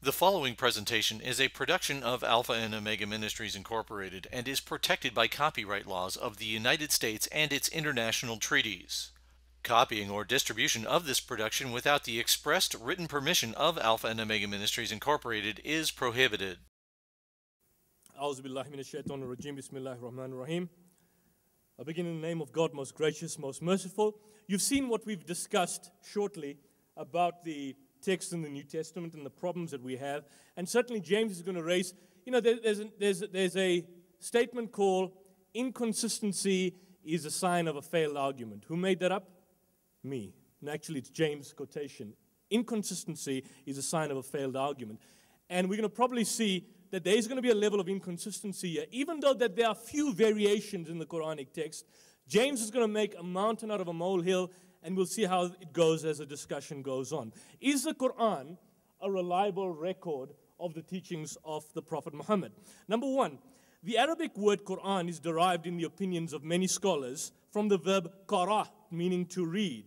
The following presentation is a production of Alpha and Omega Ministries Incorporated and is protected by copyright laws of the United States and its international treaties. Copying or distribution of this production without the expressed written permission of Alpha and Omega Ministries Incorporated is prohibited. I begin in the name of God, most gracious, most merciful. You've seen what we've discussed shortly about the text in the New Testament and the problems that we have. And certainly James is going to raise, there's a statement called inconsistency is a sign of a failed argument. Who made that up? Me. And actually it's James' quotation. Inconsistency is a sign of a failed argument. And we're going to probably see that there is going to be a level of inconsistency here. Even though that there are few variations in the Quranic text, James is going to make a mountain out of a molehill, and we'll see how it goes as the discussion goes on. Is the Quran a reliable record of the teachings of the Prophet Muhammad? Number one, the Arabic word Quran is derived in the opinions of many scholars from the verb qara, meaning to read.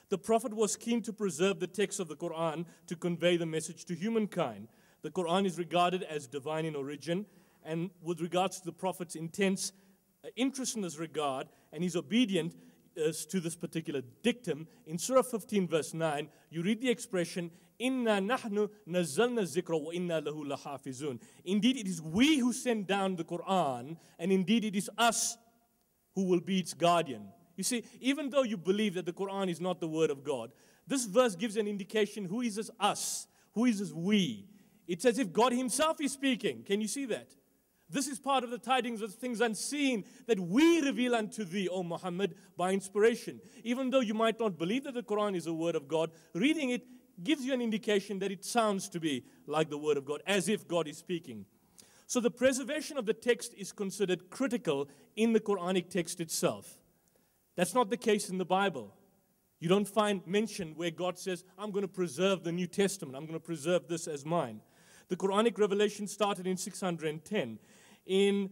The Prophet was keen to preserve the text of the Quran to convey the message to humankind. The Quran is regarded as divine in origin, and with regards to the Prophet's intense interest in this regard, and his obedience to this particular dictum, in Surah 15 verse 9, you read the expression, Inna nahnu nazzalna zikra wa inna lahu lahafizun. Indeed, it is we who send down the Quran, and indeed it is us who will be its guardian. You see, even though you believe that the Quran is not the word of God, this verse gives an indication who is this us, who is this we. It's as if God himself is speaking. Can you see that? This is part of the tidings of things unseen that we reveal unto thee, O Muhammad, by inspiration. Even though you might not believe that the Quran is a word of God, reading it gives you an indication that it sounds to be like the word of God, as if God is speaking. So the preservation of the text is considered critical in the Quranic text itself. That's not the case in the Bible. You don't find mention where God says, I'm going to preserve the New Testament. I'm going to preserve this as mine. The Quranic revelation started in 610. In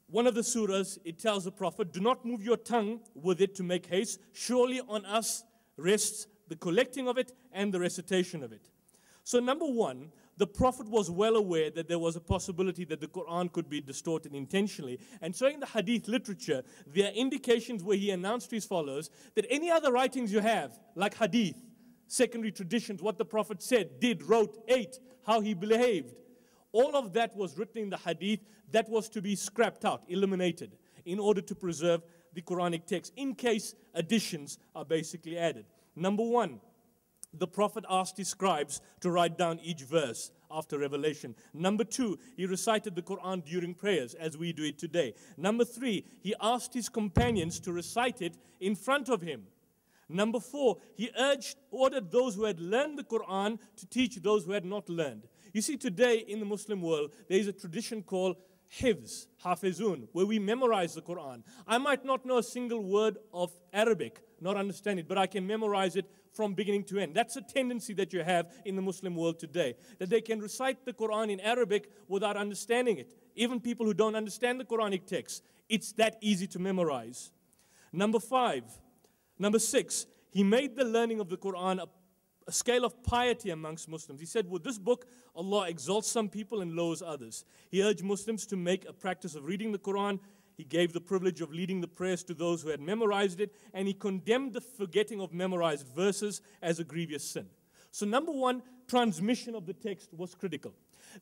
one of the surahs, it tells the Prophet, do not move your tongue with it to make haste. Surely on us rests the collecting of it and the recitation of it. So number one, the Prophet was well aware that there was a possibility that the Quran could be distorted intentionally. And so in the Hadith literature, there are indications where he announced to his followers that any other writings you have, like Hadith, secondary traditions, what the Prophet said, did, wrote, ate, how he behaved, all of that was written in the Hadith that was to be scrapped out, eliminated, in order to preserve the Quranic text, in case additions are basically added. Number one, the Prophet asked his scribes to write down each verse after revelation. Number two, he recited the Quran during prayers, as we do it today. Number three, he asked his companions to recite it in front of him. Number four, he ordered those who had learned the Quran to teach those who had not learned. You see, today in the Muslim world, there is a tradition called hifz, hafizun, where we memorize the Quran. I might not know a single word of Arabic, not understand it, but I can memorize it from beginning to end. That's a tendency that you have in the Muslim world today, that they can recite the Quran in Arabic without understanding it. Even people who don't understand the Quranic text, it's that easy to memorize. Number six, he made the learning of the Quran a scale of piety amongst Muslims. He said, with this book, Allah exalts some people and lowers others. He urged Muslims to make a practice of reading the Quran. He gave the privilege of leading the prayers to those who had memorized it, and he condemned the forgetting of memorized verses as a grievous sin. So number one, transmission of the text was critical.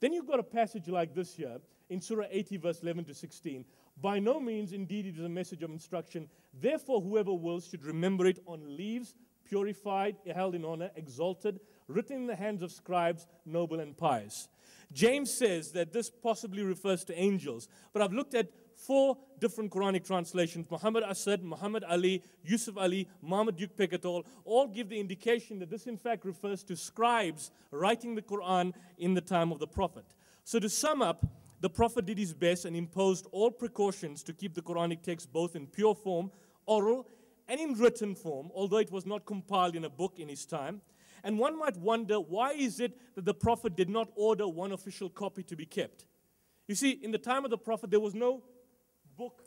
Then you've got a passage like this here in Surah 80, verse 11 to 16. By no means, indeed, it is a message of instruction. Therefore, whoever wills should remember it on leaves, purified, held in honor, exalted, written in the hands of scribes, noble and pious. James says that this possibly refers to angels, but I've looked at 4 different Quranic translations. Muhammad Asad, Muhammad Ali, Yusuf Ali, Marmaduke Pekatol, all give the indication that this in fact refers to scribes writing the Quran in the time of the Prophet. So to sum up, the Prophet did his best and imposed all precautions to keep the Quranic text both in pure form, oral, and in written form, although it was not compiled in a book in his time. And one might wonder, why is it that the Prophet did not order one official copy to be kept? You see, in the time of the Prophet, there was no book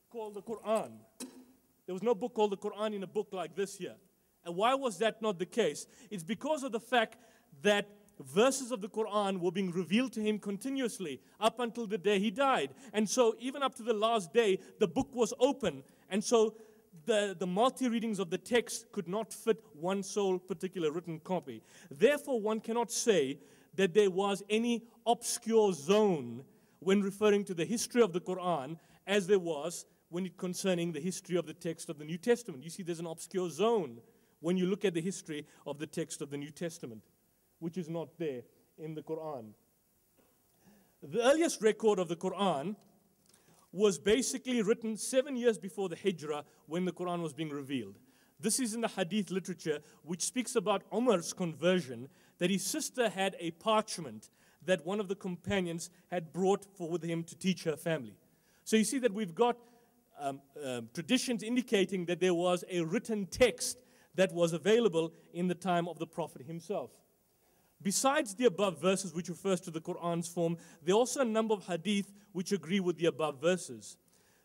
called the Qur'an. There was no book called the Qur'an in a book like this here. And why was that not the case? It's because of the fact that verses of the Qur'an were being revealed to him continuously up until the day he died. And so even up to the last day, the book was open. And so the multi-readings of the text could not fit one sole particular written copy. Therefore, one cannot say that there was any obscure zone when referring to the history of the Qur'an as there was when it concerning the history of the text of the New Testament. You see, there's an obscure zone when you look at the history of the text of the New Testament, which is not there in the Qur'an. The earliest record of the Qur'an was basically written 7 years before the Hijrah, when the Qur'an was being revealed. This is in the Hadith literature, which speaks about Umar's conversion, that his sister had a parchment that one of the companions had brought with him to teach her family. So you see that we've got traditions indicating that there was a written text that was available in the time of the Prophet himself. Besides the above verses, which refers to the Qur'an's form, there are also a number of hadith which agree with the above verses.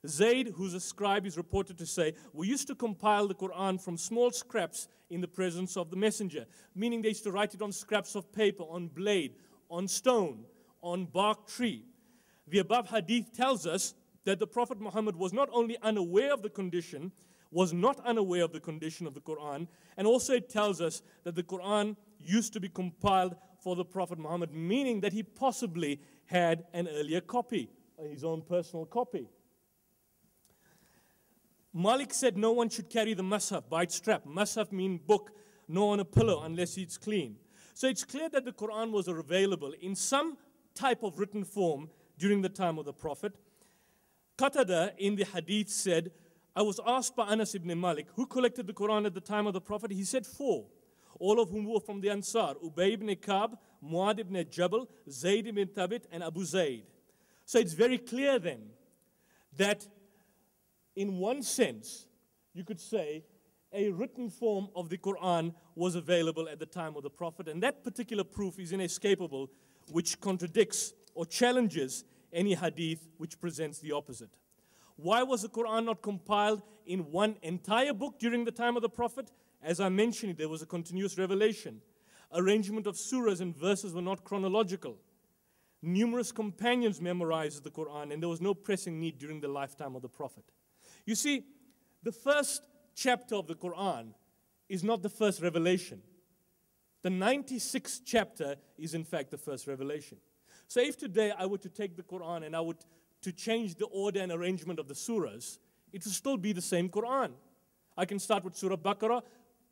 Zayd, who's a scribe, is reported to say, we used to compile the Qur'an from small scraps in the presence of the messenger, meaning they used to write it on scraps of paper, on blade, on stone, on bark tree. The above hadith tells us that the Prophet Muhammad was not only unaware of the condition, was not unaware of the condition of the Qur'an, and also it tells us that the Qur'an used to be compiled for the Prophet Muhammad, meaning that he possibly had an earlier copy, his own personal copy. Malik said no one should carry the mushaf by its strap. Mushaf means book, nor on a pillow unless it's clean. So it's clear that the Qur'an was available in some type of written form during the time of the Prophet. Qatada in the hadith said, I was asked by Anas ibn Malik, who collected the Qur'an at the time of the Prophet? He said 4, all of whom were from the Ansar, Ubay ibn Ka'b, Muad ibn Jabal, Zayd ibn Thabit, and Abu Zayd. So it's very clear then that in one sense, you could say a written form of the Qur'an was available at the time of the Prophet, and that particular proof is inescapable, which contradicts or challenges any hadith which presents the opposite. Why was the Qur'an not compiled in one entire book during the time of the Prophet? As I mentioned, there was a continuous revelation. Arrangement of surahs and verses were not chronological. Numerous companions memorized the Qur'an, and there was no pressing need during the lifetime of the Prophet. You see, the first chapter of the Qur'an is not the first revelation. The 96th chapter is in fact the first revelation. So if today I were to take the Qur'an and I would to change the order and arrangement of the surahs, it will still be the same Qur'an. I can start with Surah Baqarah,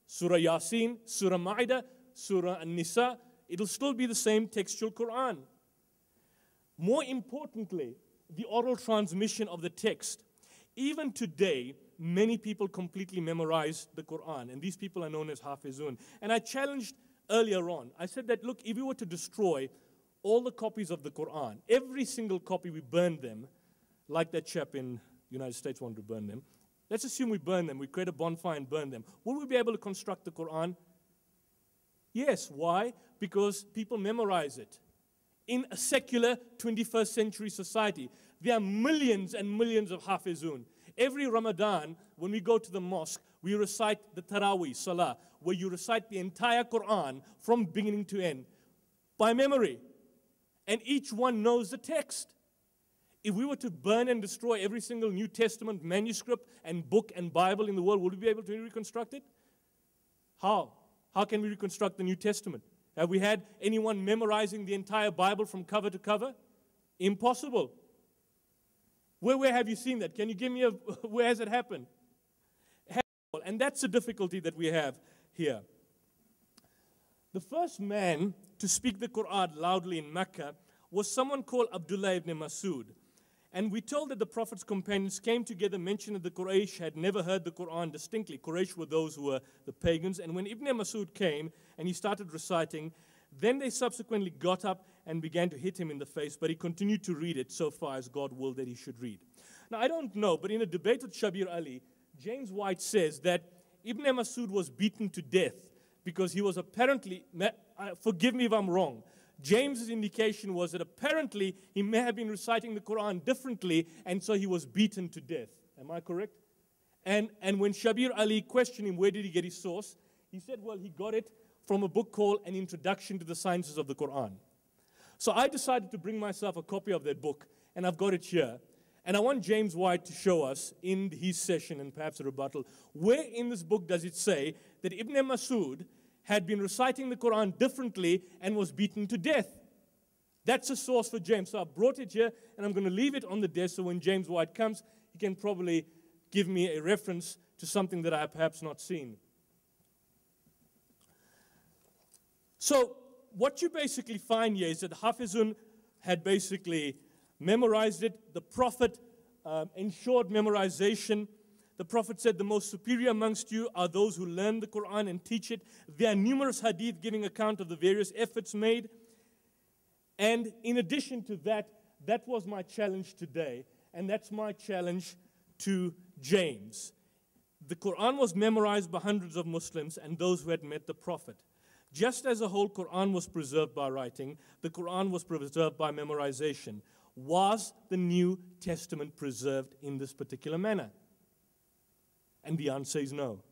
Surah Yasin, Surah Ma'idah, Surah An-Nisa. It will still be the same textual Qur'an. More importantly, the oral transmission of the text. Even today, many people completely memorize the Qur'an, and these people are known as Hafizun. And I challenged earlier on, I said that, look, if we were to destroy all the copies of the Qur'an, every single copy, we burn them, like that chap in the United States wanted to burn them. Let's assume we burn them, we create a bonfire and burn them. Will we be able to construct the Qur'an? Yes. Why? Because people memorize it. In a secular 21st century society, there are millions and millions of Hafizun. Every Ramadan, when we go to the mosque, we recite the Taraweeh Salah, where you recite the entire Qur'an from beginning to end by memory. And each one knows the text. If we were to burn and destroy every single New Testament manuscript and book and Bible in the world, would we be able to reconstruct it? How? How can we reconstruct the New Testament? Have we had anyone memorizing the entire Bible from cover to cover? Impossible. Where have you seen that? Can you give me where has it happened? And that's the difficulty that we have here. The first man to speak the Qur'an loudly in Mecca was someone called Abdullah ibn Masud. And we told that the Prophet's companions came together, mentioned that the Quraysh had never heard the Qur'an distinctly. Quraysh were those who were the pagans. And when Ibn Masud came and he started reciting, then they subsequently got up and began to hit him in the face, but he continued to read it so far as God willed that he should read. Now, I don't know, but in a debate with Shabir Ali, James White says that Ibn Masud was beaten to death because he was apparently, forgive me if I'm wrong, James's indication was that apparently he may have been reciting the Quran differently, and so he was beaten to death. Am I correct? And when Shabir Ali questioned him, where did he get his source? He said, well, he got it from a book called An Introduction to the Sciences of the Qur'an. So I decided to bring myself a copy of that book, and I've got it here. And I want James White to show us in his session and perhaps a rebuttal, where in this book does it say that Ibn Masud had been reciting the Qur'an differently and was beaten to death. That's a source for James. So I brought it here, and I'm going to leave it on the desk so when James White comes, he can probably give me a reference to something that I have perhaps not seen. So what you basically find here is that Hafizun had basically memorized it. The Prophet ensured memorization. The Prophet said, the most superior amongst you are those who learn the Qur'an and teach it. There are numerous hadith giving account of the various efforts made. And in addition to that, that was my challenge today. And that's my challenge to James. The Qur'an was memorized by hundreds of Muslims and those who had met the Prophet. Just as the whole Qur'an was preserved by writing, the Qur'an was preserved by memorization. Was the New Testament preserved in this particular manner? And the answer is no.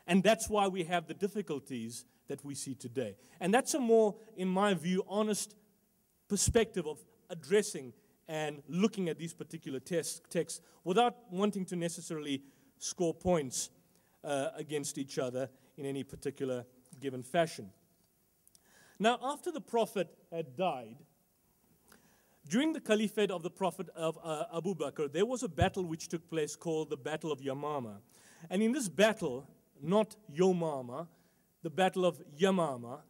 And that's why we have the difficulties that we see today. And that's a more, in my view, honest perspective of addressing and looking at these particular texts without wanting to necessarily score points against each other in any particular given fashion. Now, after the Prophet had died, during the caliphate of the Prophet of Abu Bakr, there was a battle which took place called the Battle of Yamama. And in this battle, not Yomama, the Battle of Yamama,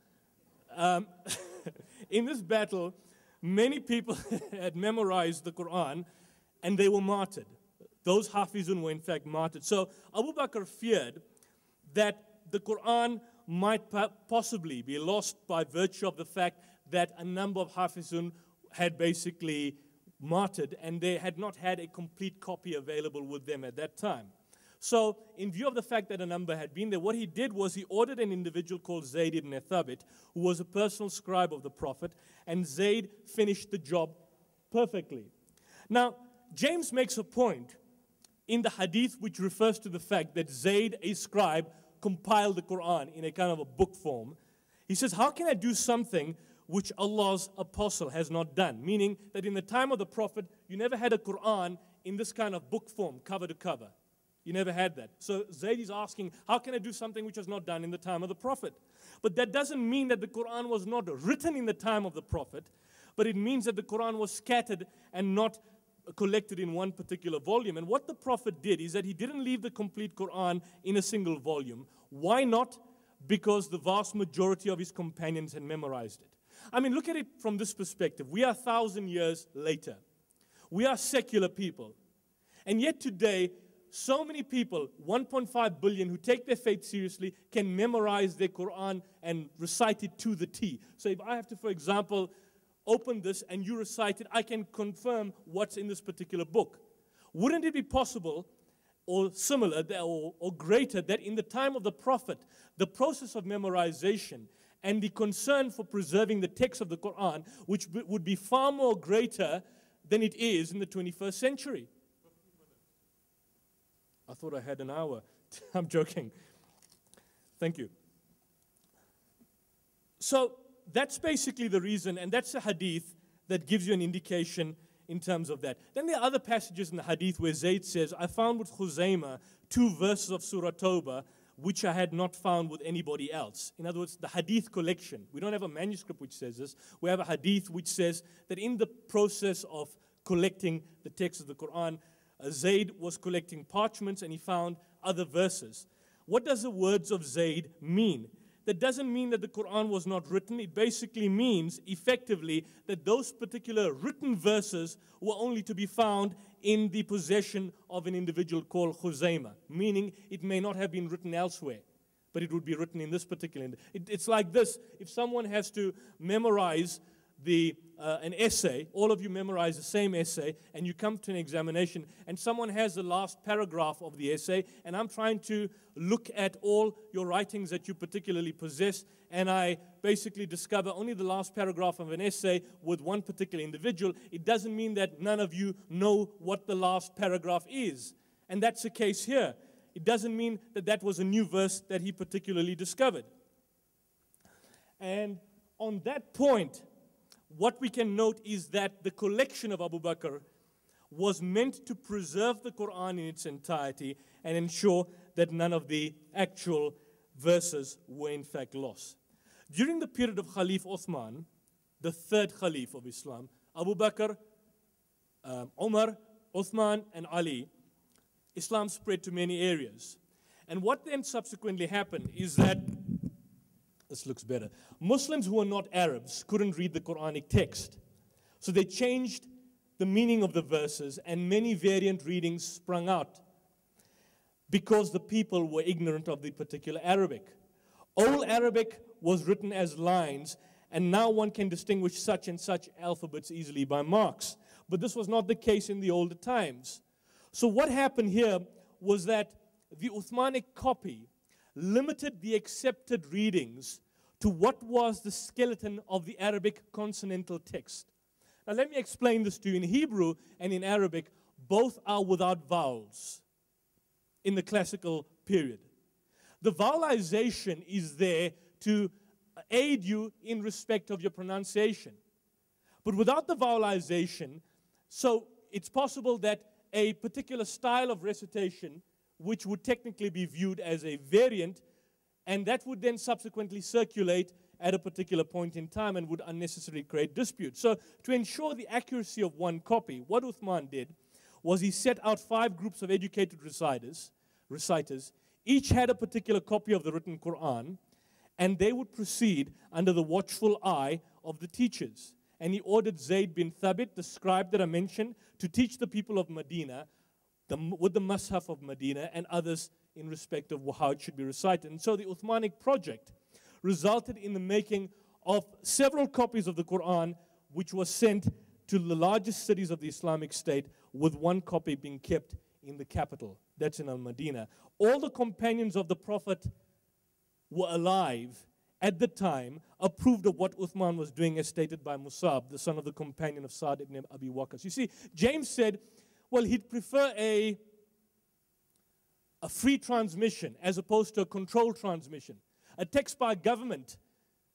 in this battle, many people had memorized the Qur'an and they were martyred. Those Hafizun were in fact martyred. So Abu Bakr feared that the Qur'an might possibly be lost by virtue of the fact that a number of Hafizun had basically martyred and they had not had a complete copy available with them at that time. So in view of the fact that a number had been there, what he did was he ordered an individual called Zayd ibn Thabit, who was a personal scribe of the Prophet, and Zayd finished the job perfectly. Now, James makes a point in the hadith which refers to the fact that Zayd, a scribe, compiled the Qur'an in a kind of a book form. He says, how can I do something which Allah's apostle has not done? Meaning that in the time of the Prophet, you never had a Qur'an in this kind of book form, cover to cover. You never had that. So Zayd is asking, how can I do something which was not done in the time of the Prophet? But that doesn't mean that the Qur'an was not written in the time of the Prophet, but it means that the Qur'an was scattered and not collected in one particular volume. And what the Prophet did is that he didn't leave the complete Qur'an in a single volume. Why not? Because the vast majority of his companions had memorized it. I mean, look at it from this perspective. We are 1,000 years later. We are secular people. And yet today, so many people, 1.5 billion, who take their faith seriously, can memorize their Qur'an and recite it to the T. So if I have to, for example, open this and you recite it, I can confirm what's in this particular book. Wouldn't it be possible or similar or greater that in the time of the Prophet, the process of memorization and the concern for preserving the text of the Qur'an, which would be far more greater than it is in the 21st century? I thought I had an hour. I'm joking. Thank you. So that's basically the reason, and that's a hadith that gives you an indication in terms of that. Then there are other passages in the hadith where Zayd says, I found with Khuzaymah 2 verses of Surah Tawbah which I had not found with anybody else. In other words, the hadith collection. We don't have a manuscript which says this. We have a hadith which says that in the process of collecting the text of the Qur'an, Zayd was collecting parchments and he found other verses. What does the words of Zayd mean? That doesn't mean that the Qur'an was not written. It basically means, effectively, that those particular written verses were only to be found in the possession of an individual called Khuzaymah, meaning it may not have been written elsewhere, but it would be written in this particular. It's like this. If someone has to memorize an essay, all of you memorize the same essay, and you come to an examination, and someone has the last paragraph of the essay, and I'm trying to look at all your writings that you particularly possess, and I basically discover only the last paragraph of an essay with one particular individual. It doesn't mean that none of you know what the last paragraph is. And that's the case here. It doesn't mean that that was a new verse that he particularly discovered. And on that point, what we can note is that the collection of Abu Bakr was meant to preserve the Qur'an in its entirety and ensure that none of the actual verses were in fact lost. During the period of Khalif Uthman, the third Khalif of Islam, Abu Bakr, Umar, Uthman, and Ali, Islam spread to many areas. And what then subsequently happened is that, this looks better, Muslims who were not Arabs couldn't read the Quranic text. So they changed the meaning of the verses, and many variant readings sprung out because the people were ignorant of the particular Arabic. Old Arabic was written as lines, and now one can distinguish such and such alphabets easily by marks. But this was not the case in the older times. So what happened here was that the Uthmanic copy limited the accepted readings to what was the skeleton of the Arabic consonantal text. Now let me explain this to you. In Hebrew and in Arabic, both are without vowels in the classical period. The vowelization is there to aid you in respect of your pronunciation. But without the vowelization, so it's possible that a particular style of recitation, which would technically be viewed as a variant, and that would then subsequently circulate at a particular point in time and would unnecessarily create dispute. So to ensure the accuracy of one copy, what Uthman did was he set out 5 groups of educated reciters. Each had a particular copy of the written Qur'an, and they would proceed under the watchful eye of the teachers. And he ordered Zayd bin Thabit, the scribe that I mentioned, to teach the people of Medina with the Mus'haf of Medina and others in respect of how it should be recited. And so the Uthmanic project resulted in the making of several copies of the Qur'an, which was sent to the largest cities of the Islamic State, with one copy being kept in the capital. That's in Al-Madinah. All the companions of the Prophet were alive at the time, approved of what Uthman was doing, as stated by Musab, the son of the companion of Sa'd ibn Abi Waqqas. You see, James said, well, he'd prefer a free transmission as opposed to a controlled transmission. A text by government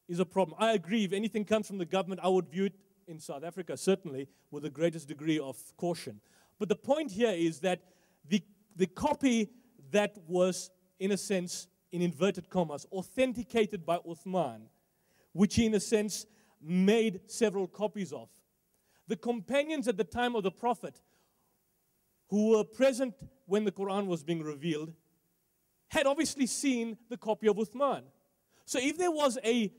is a problem. I agree, if anything comes from the government, I would view it in South Africa, certainly, with the greatest degree of caution. But the point here is that the copy that was, in a sense, in inverted commas, authenticated by Uthman, which he, in a sense, made several copies of. The companions at the time of the Prophet, who were present when the Quran was being revealed, had obviously seen the copy of Uthman. So if there was a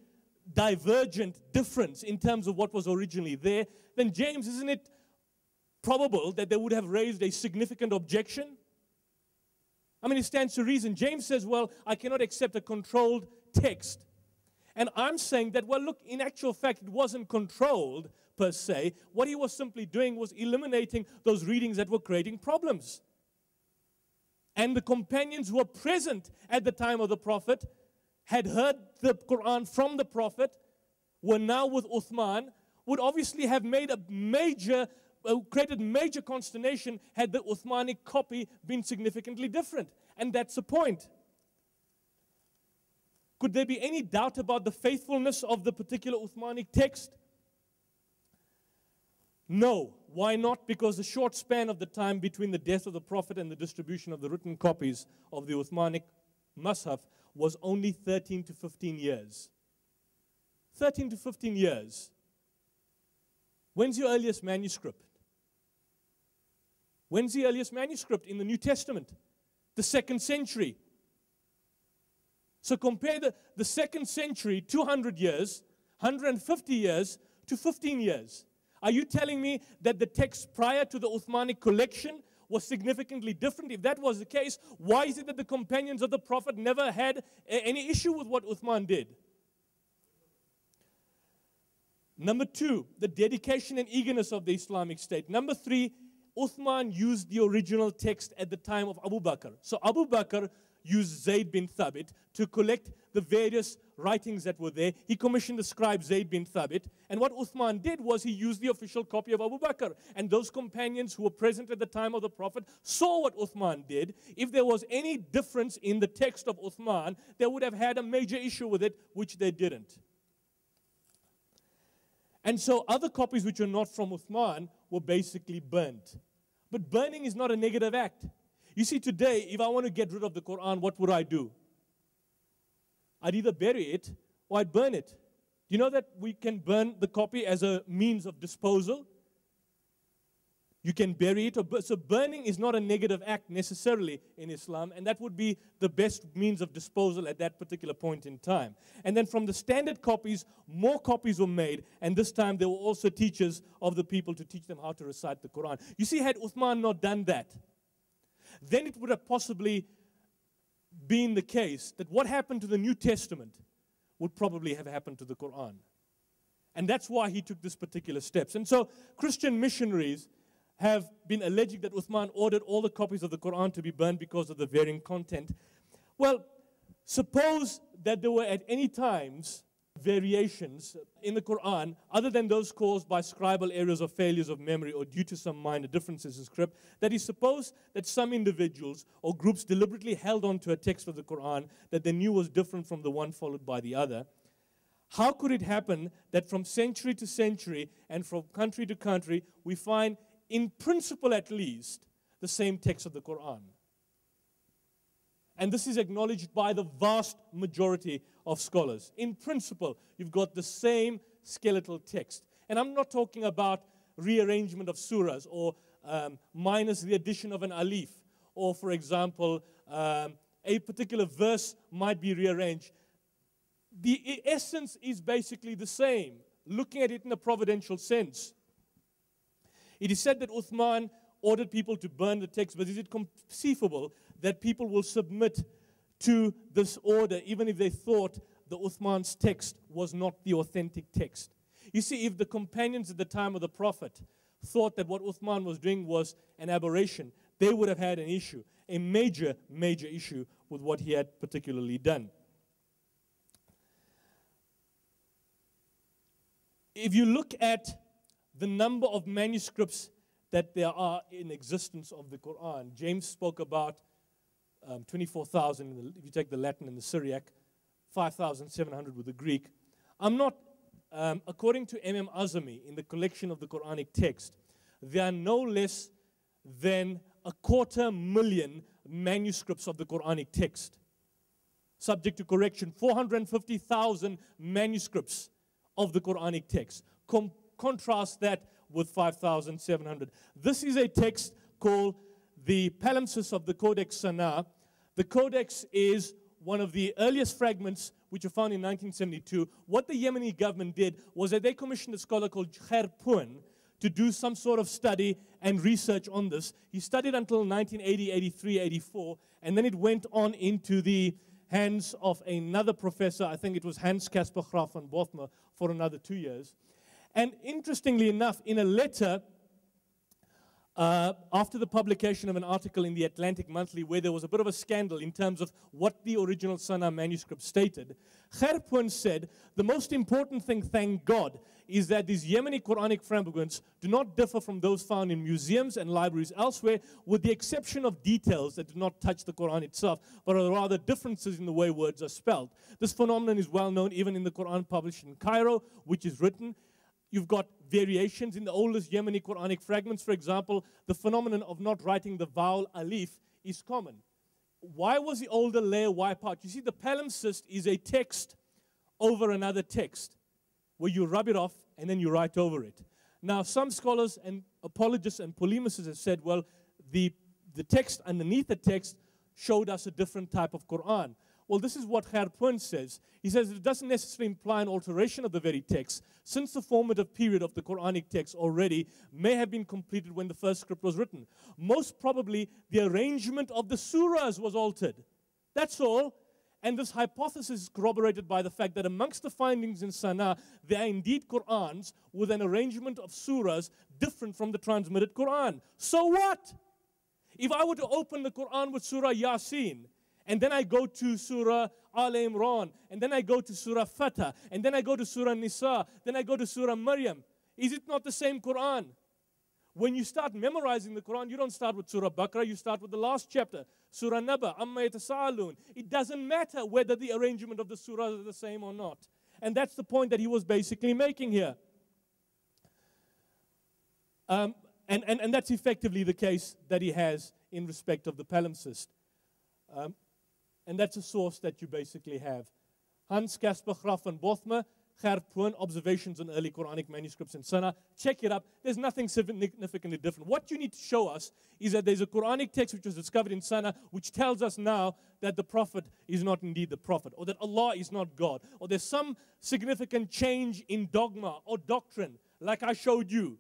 divergent difference in terms of what was originally there, then James, isn't it probable that they would have raised a significant objection? I mean, it stands to reason. James says, well, I cannot accept a controlled text. And I'm saying that, well, look, in actual fact, it wasn't controlled per se. What he was simply doing was eliminating those readings that were creating problems. And the companions who were present at the time of the Prophet had heard the Quran from the Prophet, were now with Uthman, would obviously have made a created major consternation had the Uthmanic copy been significantly different. And that's the point. Could there be any doubt about the faithfulness of the particular Uthmanic text? No. Why not? Because the short span of the time between the death of the Prophet and the distribution of the written copies of the Uthmanic Mus'haf was only 13 to 15 years. 13 to 15 years. When's your earliest manuscript? When's the earliest manuscript in the New Testament? The 2nd century. So compare the 2nd century, 200 years, 150 years to 15 years. Are you telling me that the text prior to the Uthmanic collection was significantly different? If that was the case, why is it that the companions of the Prophet never had any issue with what Uthman did? Number 2, the dedication and eagerness of the Islamic State. Number 3, Uthman used the original text at the time of Abu Bakr. So Abu Bakr used Zayd bin Thabit to collect the various writings that were there. He commissioned the scribe Zayd bin Thabit. And what Uthman did was he used the official copy of Abu Bakr. And those companions who were present at the time of the Prophet saw what Uthman did. If there was any difference in the text of Uthman, they would have had a major issue with it, which they didn't. And so other copies which are not from Uthman were basically burnt. But burning is not a negative act. You see, today, if I want to get rid of the Quran, what would I do? I'd either bury it or I'd burn it. Do you know that we can burn the copy as a means of disposal? You can bury it. So burning is not a negative act necessarily in Islam, and that would be the best means of disposal at that particular point in time. And then from the standard copies, more copies were made, and this time there were also teachers of the people to teach them how to recite the Quran. You see, had Uthman not done that, then it would have possibly been the case that what happened to the New Testament would probably have happened to the Quran. And that's why he took this particular steps. And so Christian missionaries have been alleging that Uthman ordered all the copies of the Quran to be burned because of the varying content. Well, suppose that there were at any times variations in the Quran other than those caused by scribal errors or failures of memory or due to some minor differences in script, that is, suppose that some individuals or groups deliberately held on to a text of the Quran that they knew was different from the one followed by the other. How could it happen that from century to century and from country to country we find, in principle at least, the same text of the Quran? And this is acknowledged by the vast majority of scholars. In principle, you've got the same skeletal text. And I'm not talking about rearrangement of surahs or minus the addition of an alif. Or, for example, a particular verse might be rearranged. The essence is basically the same, looking at it in a providential sense. It is said that Uthman ordered people to burn the text, but is it conceivable that people will submit to this order even if they thought the Uthman's text was not the authentic text? You see, if the companions at the time of the Prophet thought that what Uthman was doing was an aberration, they would have had an issue, a major, major issue with what he had particularly done. If you look at the number of manuscripts that there are in existence of the Quran, James spoke about 24,000, if you take the Latin and the Syriac, 5,700 with the Greek. I'm not, according to M.M. Azami, in the collection of the Quranic text, there are no less than 250,000 manuscripts of the Quranic text. Subject to correction, 450,000 manuscripts of the Quranic text. Contrast that with 5,700. This is a text called the palimpsest of the Codex Sana. The Codex is one of the earliest fragments which were found in 1972. What the Yemeni government did was that they commissioned a scholar called Khairpun to do some sort of study and research on this. He studied until 1980, 83, 84, and then it went on into the hands of another professor, I think it was Hans Caspar Graf van Bothmer, for another 2 years. And interestingly enough, in a letter after the publication of an article in the Atlantic Monthly where there was a bit of a scandal in terms of what the original Sana manuscript stated, Khairpun said, the most important thing, thank God, is that these Yemeni Quranic fragments do not differ from those found in museums and libraries elsewhere, with the exception of details that do not touch the Quran itself, but are rather differences in the way words are spelled. This phenomenon is well known even in the Quran published in Cairo, which is written. You've got variations in the oldest Yemeni Quranic fragments. For example, the phenomenon of not writing the vowel alif is common. Why was the older layer wiped out? You see, the palimpsest is a text over another text where you rub it off and then you write over it. Now, some scholars and apologists and polemicists have said, well, the text underneath the text showed us a different type of Quran. Well, this is what Khairpun says. He says it doesn't necessarily imply an alteration of the very text, since the formative period of the Quranic text already may have been completed when the first script was written. Most probably, the arrangement of the surahs was altered. That's all. And this hypothesis is corroborated by the fact that amongst the findings in Sana, there are indeed Qur'ans with an arrangement of surahs different from the transmitted Qur'an. So what? If I were to open the Qur'an with Surah Yasin, and then I go to Surah Al Imran, and then I go to Surah Fatah, and then I go to Surah Nisa, then I go to Surah Maryam. Is it not the same Quran? When you start memorizing the Quran, you don't start with Surah Baqarah, you start with the last chapter, Surah Naba, Amma Yatasa'alun. It doesn't matter whether the arrangement of the surahs are the same or not. And that's the point that he was basically making here. And that's effectively the case that he has in respect of the palimpsest. And that's a source that you basically have. Hans Caspar Graf van Bothme, Gerpoon, Observations on Early Quranic Manuscripts in Sunnah. Check it up. There's nothing significantly different. What you need to show us is that there's a Quranic text which was discovered in Sunnah which tells us now that the Prophet is not indeed the Prophet, or that Allah is not God, or there's some significant change in dogma or doctrine, like I showed you,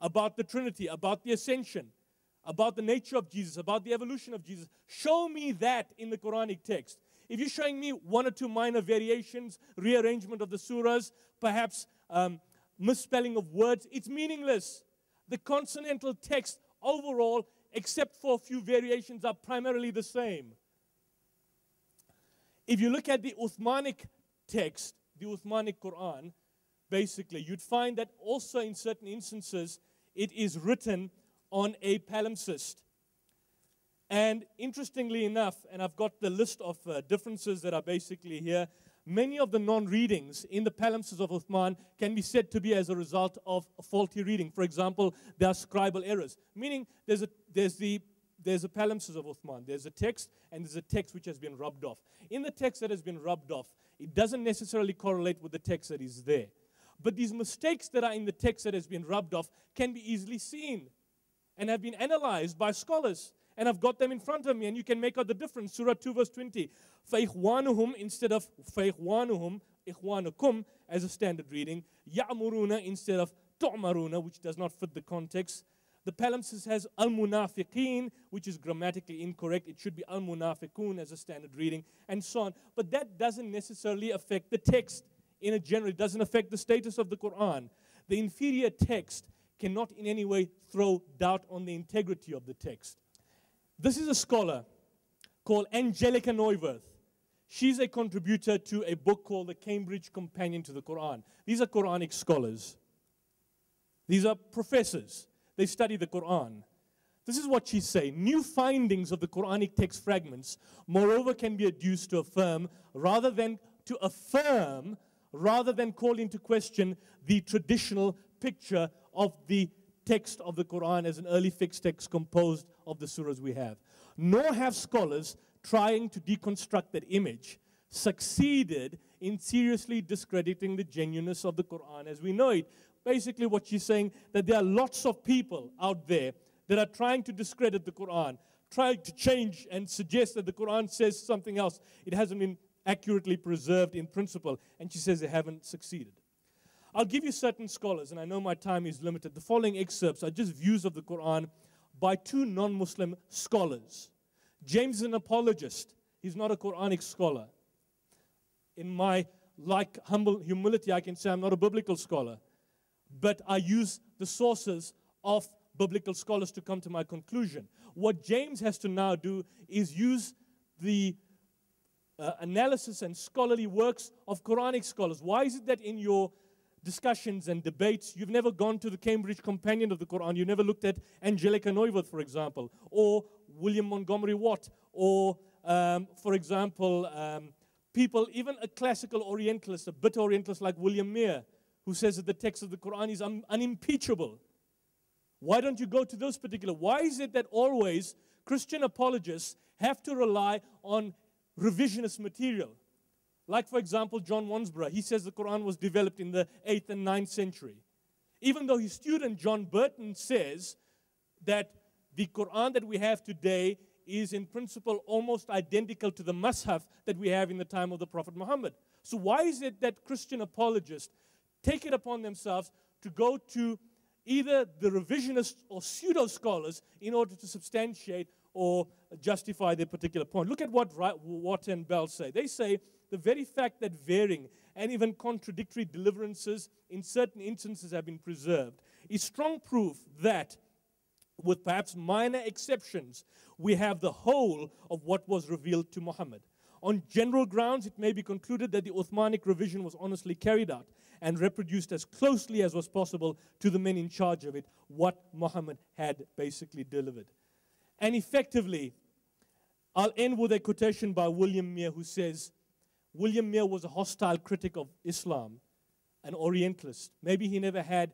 about the Trinity, about the Ascension, about the nature of Jesus, about the evolution of Jesus. Show me that in the Quranic text. If you're showing me one or two minor variations, rearrangement of the surahs, perhaps misspelling of words, it's meaningless. The consonantal text overall, except for a few variations, are primarily the same. If you look at the Uthmanic text, the Uthmanic Qur'an, basically, you'd find that also in certain instances, it is written on a palimpsest. And interestingly enough, and I've got the list of differences that are basically here, many of the non-readings in the palimpsest of Uthman can be said to be as a result of a faulty reading. For example, there are scribal errors, meaning there's a palimpsest of Uthman. There's a text, and there's a text which has been rubbed off. In the text that has been rubbed off, it doesn't necessarily correlate with the text that is there. But these mistakes that are in the text that has been rubbed off can be easily seen and have been analyzed by scholars. And I've got them in front of me, and you can make out the difference. Surah 2, verse 20. فَإِخْوَانُهُمْ instead of فَإِخْوَانُهُمْ إِخْوَانُكُمْ as a standard reading. يَعْمُرُونَ instead of تُعْمَرُونَ, which does not fit the context. The palimpsest has al-munafiqeen, which is grammatically incorrect. It should be al-munafiqun as a standard reading, and so on. But that doesn't necessarily affect the text in a general. It doesn't affect the status of the Qur'an. The inferior text cannot in any way throw doubt on the integrity of the text. This is a scholar called Angelica Neuwirth. She's a contributor to a book called The Cambridge Companion to the Qur'an. These are Quranic scholars. These are professors. They study the Qur'an. This is what she's saying. New findings of the Quranic text fragments, moreover, can be adduced to affirm rather than call into question the traditional picture of the text of the Qur'an as an early fixed text composed of the surahs we have. Nor have scholars trying to deconstruct that image succeeded in seriously discrediting the genuineness of the Qur'an as we know it. Basically what she's saying, that there are lots of people out there that are trying to discredit the Qur'an, trying to change and suggest that the Qur'an says something else. It hasn't been accurately preserved in principle, and she says they haven't succeeded. I'll give you certain scholars, and I know my time is limited. The following excerpts are just views of the Qur'an by two non-Muslim scholars. James is an apologist. He's not a Quranic scholar. In my humble humility, I can say I'm not a biblical scholar. But I use the sources of biblical scholars to come to my conclusion. What James has to now do is use the analysis and scholarly works of Quranic scholars. Why is it that in your discussions and debates, you've never gone to the Cambridge Companion of the Qur'an, you never looked at Angelica Neuwirth, for example, or William Montgomery Watt, or, for example, people, even a classical Orientalist, a bitter Orientalist like William Mere, who says that the text of the Qur'an is unimpeachable. Why don't you go to those particular? Why is it that always Christian apologists have to rely on revisionist material? Like, for example, John Wansborough, he says the Qur'an was developed in the 8th and 9th century. Even though his student, John Burton, says that the Qur'an that we have today is in principle almost identical to the Mus'haf that we have in the time of the Prophet Muhammad. So why is it that Christian apologists take it upon themselves to go to either the revisionist or pseudo-scholars in order to substantiate or justify their particular point? Look at what Watt and Bell say. They say the very fact that varying and even contradictory deliverances in certain instances have been preserved is strong proof that, with perhaps minor exceptions, we have the whole of what was revealed to Muhammad. On general grounds, it may be concluded that the Uthmanic revision was honestly carried out and reproduced as closely as was possible to the men in charge of it, what Muhammad had basically delivered. And effectively, I'll end with a quotation by William Mere, who says, William Mere was a hostile critic of Islam, an Orientalist. Maybe he never had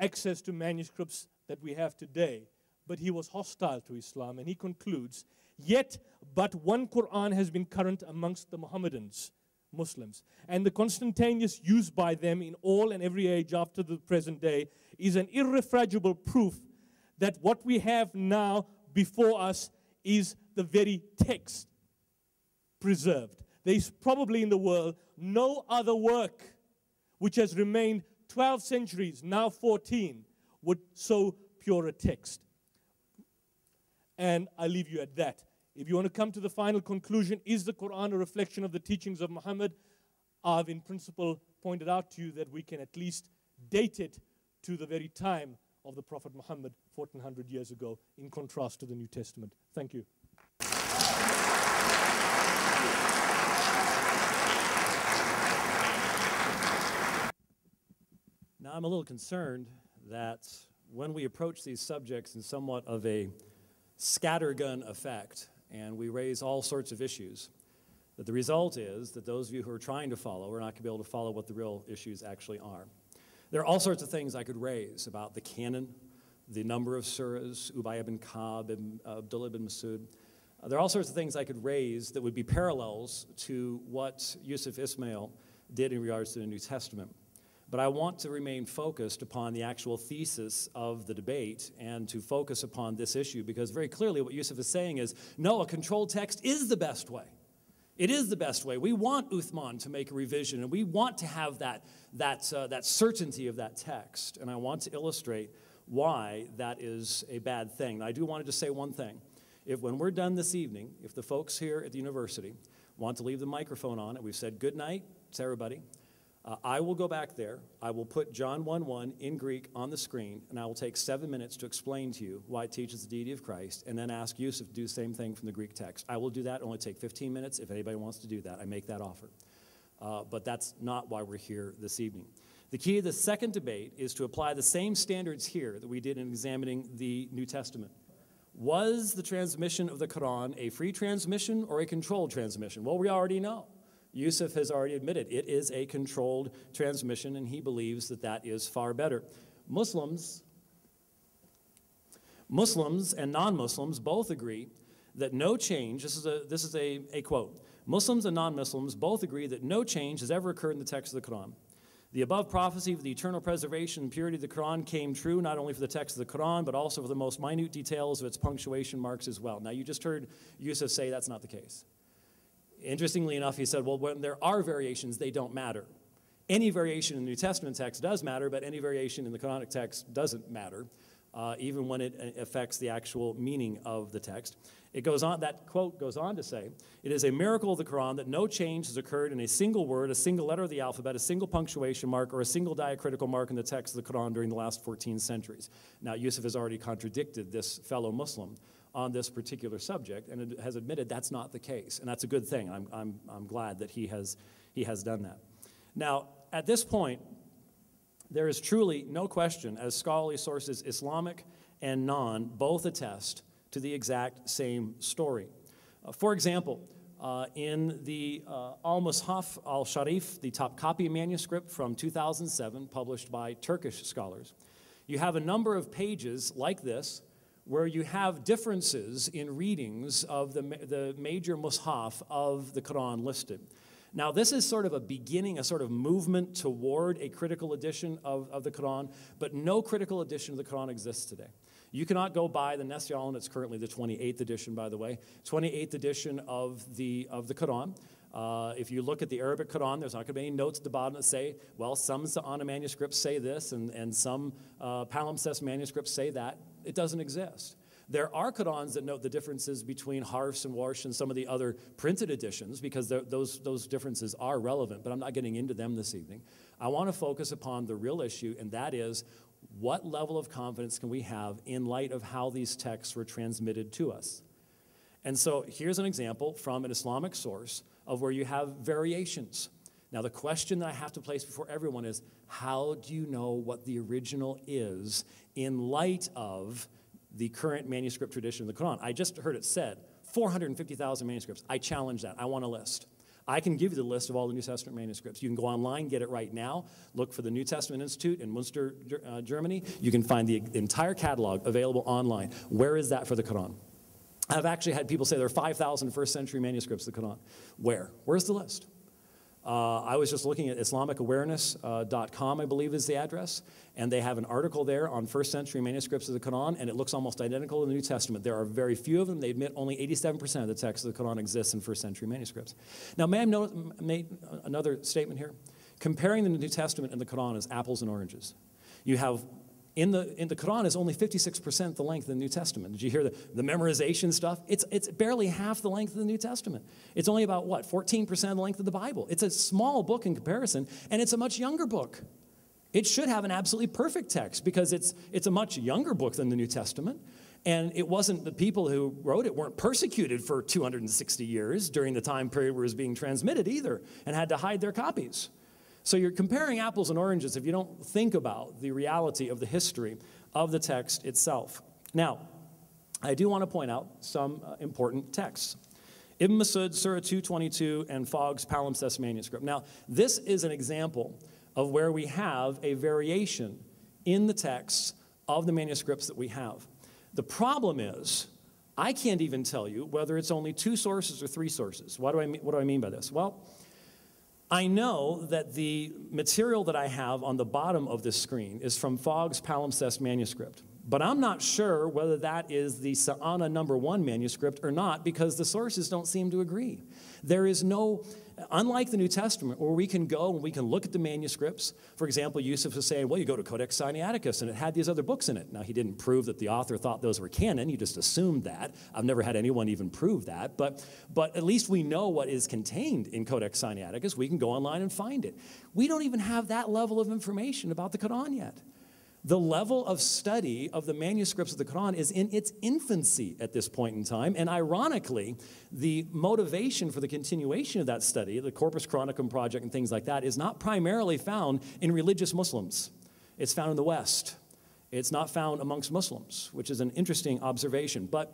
access to manuscripts that we have today, but he was hostile to Islam, and he concludes, yet but one Qur'an has been current amongst the Mohammedans, Muslims, and the Constantaneous use by them in all and every age after the present day is an irrefragable proof that what we have now before us is the very text preserved. There is probably in the world no other work which has remained 12 centuries, now 14, with so pure a text. And I leave you at that. If you want to come to the final conclusion, is the Quran a reflection of the teachings of Muhammad? I've in principle pointed out to you that we can at least date it to the very time of the Prophet Muhammad 1400 years ago, in contrast to the New Testament. Thank you. Now, I'm a little concerned that when we approach these subjects in somewhat of a scattergun effect, and we raise all sorts of issues, that the result is that those of you who are trying to follow are not going to be able to follow what the real issues actually are. There are all sorts of things I could raise about the canon, the number of surahs, Ubay ibn Ka'b, Abdullah ibn Masud. There are all sorts of things I could raise that would be parallels to what Yusuf Ismail did in regards to the New Testament. But I want to remain focused upon the actual thesis of the debate and to focus upon this issue, because very clearly what Yusuf is saying is, no, a controlled text is the best way. It is the best way. We want Uthman to make a revision, and we want to have that certainty of that text. And I want to illustrate why that is a bad thing. And I do want to just say one thing. If when we're done this evening, if the folks here at the university want to leave the microphone on, and we've said good night to everybody, I will go back there, I will put John 1:1 in Greek on the screen, and I will take 7 minutes to explain to you why it teaches the deity of Christ, and then ask Yusuf to do the same thing from the Greek text. I will do that, only take 15 minutes. If anybody wants to do that, I make that offer. But that's not why we're here this evening. The key to the second debate is to apply the same standards here that we did in examining the New Testament. Was the transmission of the Quran a free transmission or a controlled transmission? Well, we already know. Yusuf has already admitted it is a controlled transmission, and he believes that that is far better. Muslims and non-Muslims both agree that no change, this is a quote, Muslims and non-Muslims both agree that no change has ever occurred in the text of the Quran. The above prophecy of the eternal preservation and purity of the Quran came true not only for the text of the Quran, but also for the most minute details of its punctuation marks as well. Now, you just heard Yusuf say that's not the case. Interestingly enough, he said, well, when there are variations, they don't matter. Any variation in the New Testament text does matter, but any variation in the Quranic text doesn't matter, even when it affects the actual meaning of the text. It goes on, that quote goes on to say, it is a miracle of the Quran that no change has occurred in a single word, a single letter of the alphabet, a single punctuation mark, or a single diacritical mark in the text of the Quran during the last 14 centuries. Now, Yusuf has already contradicted this fellow Muslim on this particular subject, and it has admitted that's not the case, and that's a good thing. I'm glad that he has done that. Now, at this point, there is truly no question, as scholarly sources, Islamic and non, both attest to the exact same story. For example, in the Al-Mushaf al-Sharif, the Topkapi manuscript from 2007, published by Turkish scholars, you have a number of pages like this, where you have differences in readings of the major mushaf of the Quran listed. Now, this is sort of a beginning, a sort of movement toward a critical edition of the Quran, but no critical edition of the Quran exists today. You cannot go buy the Nesya, and it's currently the 28th edition, by the way, 28th edition of the Quran. If you look at the Arabic Quran, there's not going to be any notes at the bottom that say, well, some Sa'ana manuscripts say this, and some palimpsest manuscripts say that. It doesn't exist. There are Qurans that note the differences between Harsh and Warsh and some of the other printed editions, because those differences are relevant, but I'm not getting into them this evening. I want to focus upon the real issue, and that is, what level of confidence can we have in light of how these texts were transmitted to us? And so here's an example from an Islamic source of where you have variations. Now, the question that I have to place before everyone is, how do you know what the original is in light of the current manuscript tradition of the Quran? I just heard it said, 450,000 manuscripts. I challenge that. I want a list. I can give you the list of all the New Testament manuscripts. You can go online, get it right now. Look for the New Testament Institute in Munster, Germany. You can find the entire catalog available online. Where is that for the Quran? I've actually had people say there are 5,000 first-century manuscripts of the Quran. Where? Where's the list? I was just looking at IslamicAwareness.com, I believe is the address, and they have an article there on first-century manuscripts of the Quran, and it looks almost identical to the New Testament. There are very few of them. They admit only 87% of the text of the Quran exists in first-century manuscripts. Now, may I make another statement here? Comparing the New Testament and the Quran is apples and oranges. You have in the Quran is only 56% the length of the New Testament. Did you hear the memorization stuff? It's barely half the length of the New Testament. It's only about, what, 14% of the length of the Bible. It's a small book in comparison, and it's a much younger book. It should have an absolutely perfect text because it's a much younger book than the New Testament. And it wasn't the people who wrote it weren't persecuted for 260 years during the time period where it was being transmitted either and had to hide their copies. So you're comparing apples and oranges if you don't think about the reality of the history of the text itself. Now, I do want to point out some important texts. Ibn Masud, Surah 222, and Fogg's palimpsest manuscript. Now, this is an example of where we have a variation in the texts of the manuscripts that we have. The problem is, I can't even tell you whether it's only 2 sources or 3 sources. What do I mean by this? Well, I know that the material that I have on the bottom of this screen is from Fogg's palimpsest manuscript, but I'm not sure whether that is the Sa'ana #1 manuscript or not because the sources don't seem to agree. There is no, unlike the New Testament where we can go and we can look at the manuscripts. For example, Yusuf was saying, well, you go to Codex Sinaiticus and it had these other books in it. Now, he didn't prove that the author thought those were canon. He just assumed that. I've never had anyone even prove that. But at least we know what is contained in Codex Sinaiticus. We can go online and find it. We don't even have that level of information about the Quran yet. The level of study of the manuscripts of the Quran is in its infancy at this point in time, and ironically, the motivation for the continuation of that study, the Corpus Chronicum Project and things like that, is not primarily found in religious Muslims. It's found in the West. It's not found amongst Muslims, which is an interesting observation. But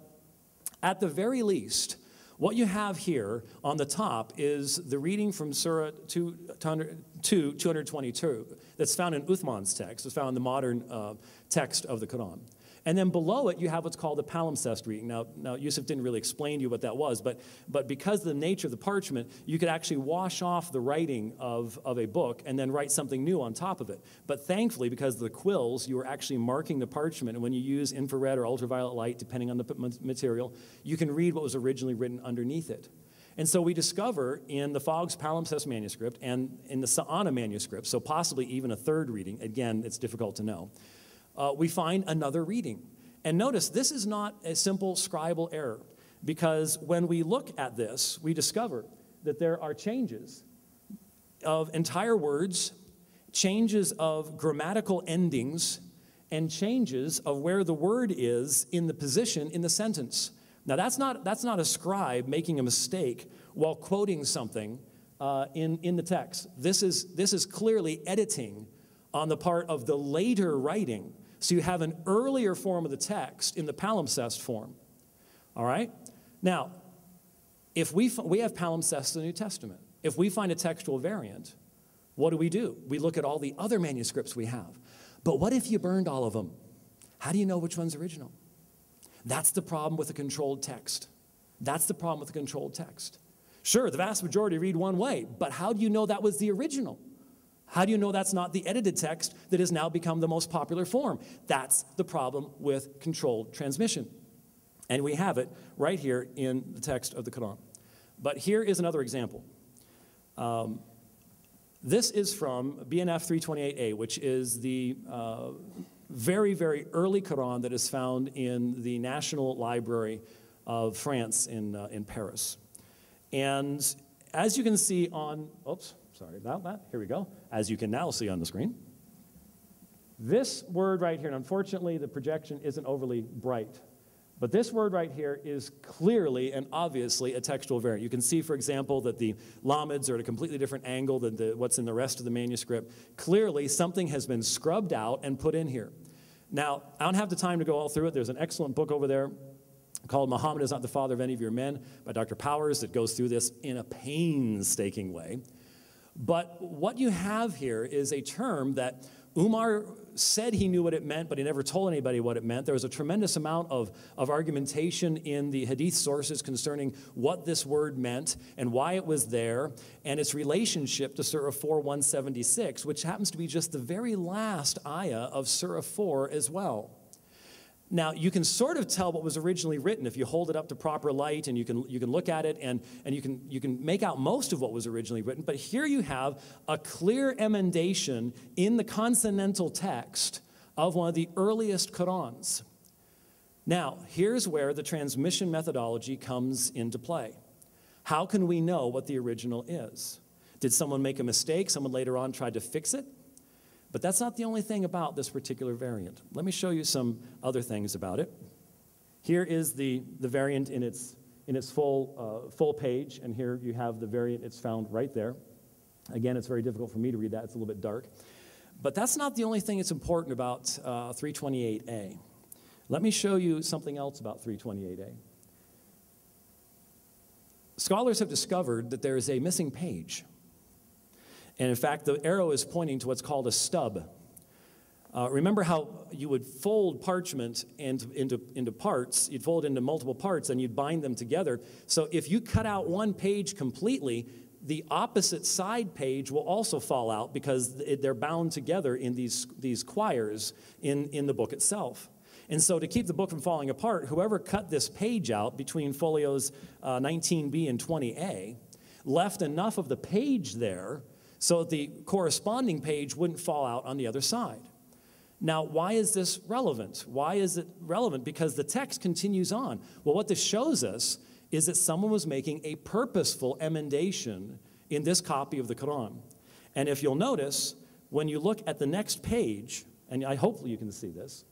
at the very least, what you have here on the top is the reading from Surah 222 that's found in Uthman's text. It's found in the modern text of the Quran. And then below it, you have what's called the palimpsest reading. Now Yusuf didn't really explain to you what that was, but because of the nature of the parchment, you could actually wash off the writing of a book and then write something new on top of it. But thankfully, because of the quills, you were actually marking the parchment, and when you use infrared or ultraviolet light, depending on the material, you can read what was originally written underneath it. And so we discover in the Fogg's palimpsest manuscript and in the Sa'ana manuscript, so possibly even a third reading, again, it's difficult to know, we find another reading. And notice, this is not a simple scribal error, because when we look at this, we discover that there are changes of entire words, changes of grammatical endings, and changes of where the word is in the position in the sentence. Now, that's not a scribe making a mistake while quoting something in the text. This is clearly editing on the part of the later writing. So you have an earlier form of the text in the palimpsest form. All right? Now, if we have palimpsests in the New Testament. If we find a textual variant, what do? We look at all the other manuscripts we have. But what if you burned all of them? How do you know which one's original? That's the problem with a controlled text. That's the problem with a controlled text. Sure, the vast majority read one way, but how do you know that was the original? How do you know that's not the edited text that has now become the most popular form? That's the problem with controlled transmission. And we have it right here in the text of the Quran. But here is another example. This is from BNF 328A, which is the very, very early Quran that is found in the National Library of France in Paris. And as you can see on, oops, sorry about that, here we go. As you can now see on the screen, this word right here, and unfortunately the projection isn't overly bright, but this word right here is clearly and obviously a textual variant. You can see, for example, that the lamids are at a completely different angle than what's in the rest of the manuscript. Clearly, something has been scrubbed out and put in here. Now, I don't have the time to go all through it. There's an excellent book over there called Muhammad is Not the Father of Any of Your Men by Dr. Powers that goes through this in a painstaking way. But what you have here is a term that Umar said he knew what it meant, but he never told anybody what it meant. There was a tremendous amount of argumentation in the hadith sources concerning what this word meant and why it was there, and its relationship to Surah 4:176, which happens to be just the very last ayah of Surah 4 as well. Now, you can sort of tell what was originally written if you hold it up to proper light, and you can look at it, and you can make out most of what was originally written. But here you have a clear emendation in the consonantal text of one of the earliest Qur'ans. Now, here's where the transmission methodology comes into play. How can we know what the original is? Did someone make a mistake? Someone later on tried to fix it? But that's not the only thing about this particular variant. Let me show you some other things about it. Here is the variant in its full page, and here you have the variant. It's found right there. Again, it's very difficult for me to read that. It's a little bit dark. But that's not the only thing that's important about 328A. Let me show you something else about 328A. Scholars have discovered that there is a missing page. And in fact, the arrow is pointing to what's called a stub. Remember how you would fold parchment into parts, you'd fold it into multiple parts, and you'd bind them together. So if you cut out one page completely, the opposite side page will also fall out because they're bound together in these quires in the book itself. And so to keep the book from falling apart, whoever cut this page out between folios 19B and 20A left enough of the page there so that the corresponding page wouldn't fall out on the other side. Now, why is this relevant? Why is it relevant? Because the text continues on. Well, what this shows us is that someone was making a purposeful emendation in this copy of the Quran. And if you'll notice, when you look at the next page, and hopefully you can see this,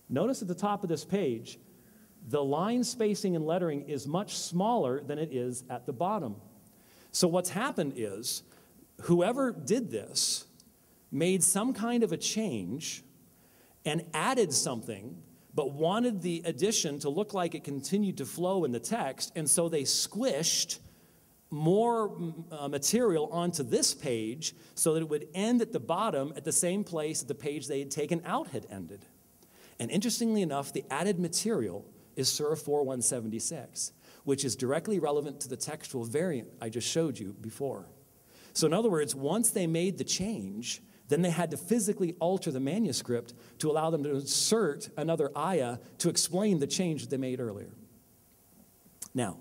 notice at the top of this page, the line spacing and lettering is much smaller than it is at the bottom. So what's happened is, whoever did this made some kind of a change and added something, but wanted the addition to look like it continued to flow in the text, and so they squished more material onto this page so that it would end at the bottom at the same place that the page they had taken out had ended. And interestingly enough, the added material is Surah 4:176, which is directly relevant to the textual variant I just showed you before. So in other words, once they made the change, then they had to physically alter the manuscript to allow them to insert another ayah to explain the change that they made earlier. Now,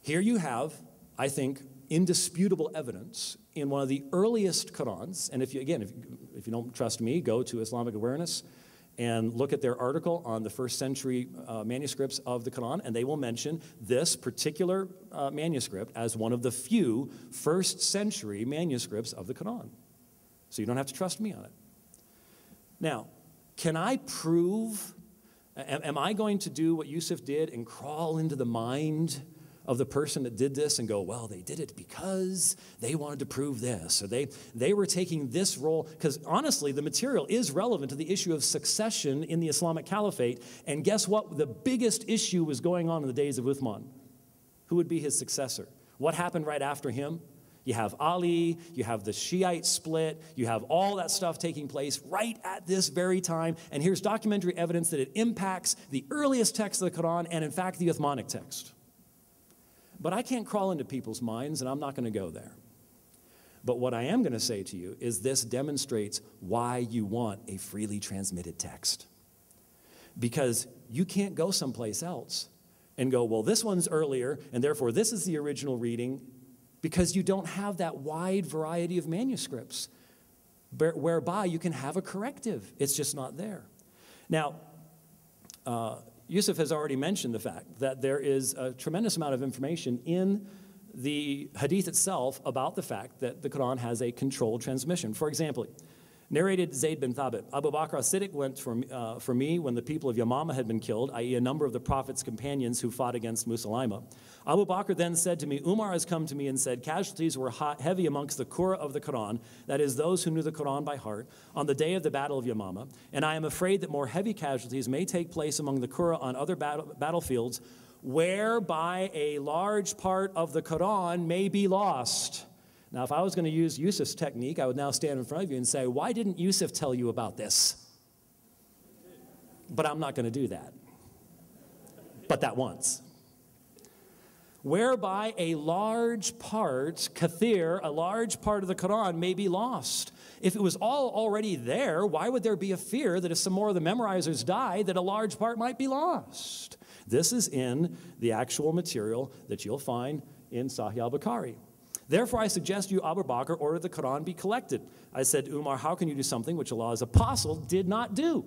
here you have, I think, indisputable evidence in one of the earliest Qur'ans. And if you don't trust me, go to Islamic Awareness and look at their article on the first century manuscripts of the Quran, and they will mention this particular manuscript as one of the few first century manuscripts of the Quran. So you don't have to trust me on it. Now, can I prove, am I going to do what Yusuf did and crawl into the mind of the person that did this and go, well, they did it because they wanted to prove this, or they were taking this role? Because honestly, the material is relevant to the issue of succession in the Islamic Caliphate. And guess what? The biggest issue was going on in the days of Uthman. Who would be his successor? What happened right after him? You have Ali, you have the Shiite split, you have all that stuff taking place right at this very time. And here's documentary evidence that it impacts the earliest text of the Quran and, in fact, the Uthmanic text. But I can't crawl into people's minds, and I'm not going to go there. But what I am going to say to you is this demonstrates why you want a freely transmitted text. Because you can't go someplace else and go, well, this one's earlier, and therefore this is the original reading, because you don't have that wide variety of manuscripts whereby you can have a corrective. It's just not there. Now, Yusuf has already mentioned the fact that there is a tremendous amount of information in the hadith itself about the fact that the Quran has a controlled transmission. For example, Narrated Zayd bin Thabit. Abu Bakr as-Siddiq went for me when the people of Yamama had been killed, i.e. a number of the Prophet's companions who fought against Musaylimah. Abu Bakr then said to me, Umar has come to me and said, casualties were heavy amongst the Qur'an of the Qur'an, that is, those who knew the Qur'an by heart, on the day of the Battle of Yamama, and I am afraid that more heavy casualties may take place among the Qur'an on other battlefields, whereby a large part of the Qur'an may be lost. Now, if I was going to use Yusuf's technique, I would now stand in front of you and say, why didn't Yusuf tell you about this? But I'm not going to do that. But that once. Whereby a large part, kathir, a large part of the Quran may be lost. If it was all already there, why would there be a fear that if some more of the memorizers die, that a large part might be lost? This is in the actual material that you'll find in Sahih al-Bukhari. Therefore, I suggest you, Abu Bakr, order the Quran be collected. I said to Umar, how can you do something which Allah's apostle did not do?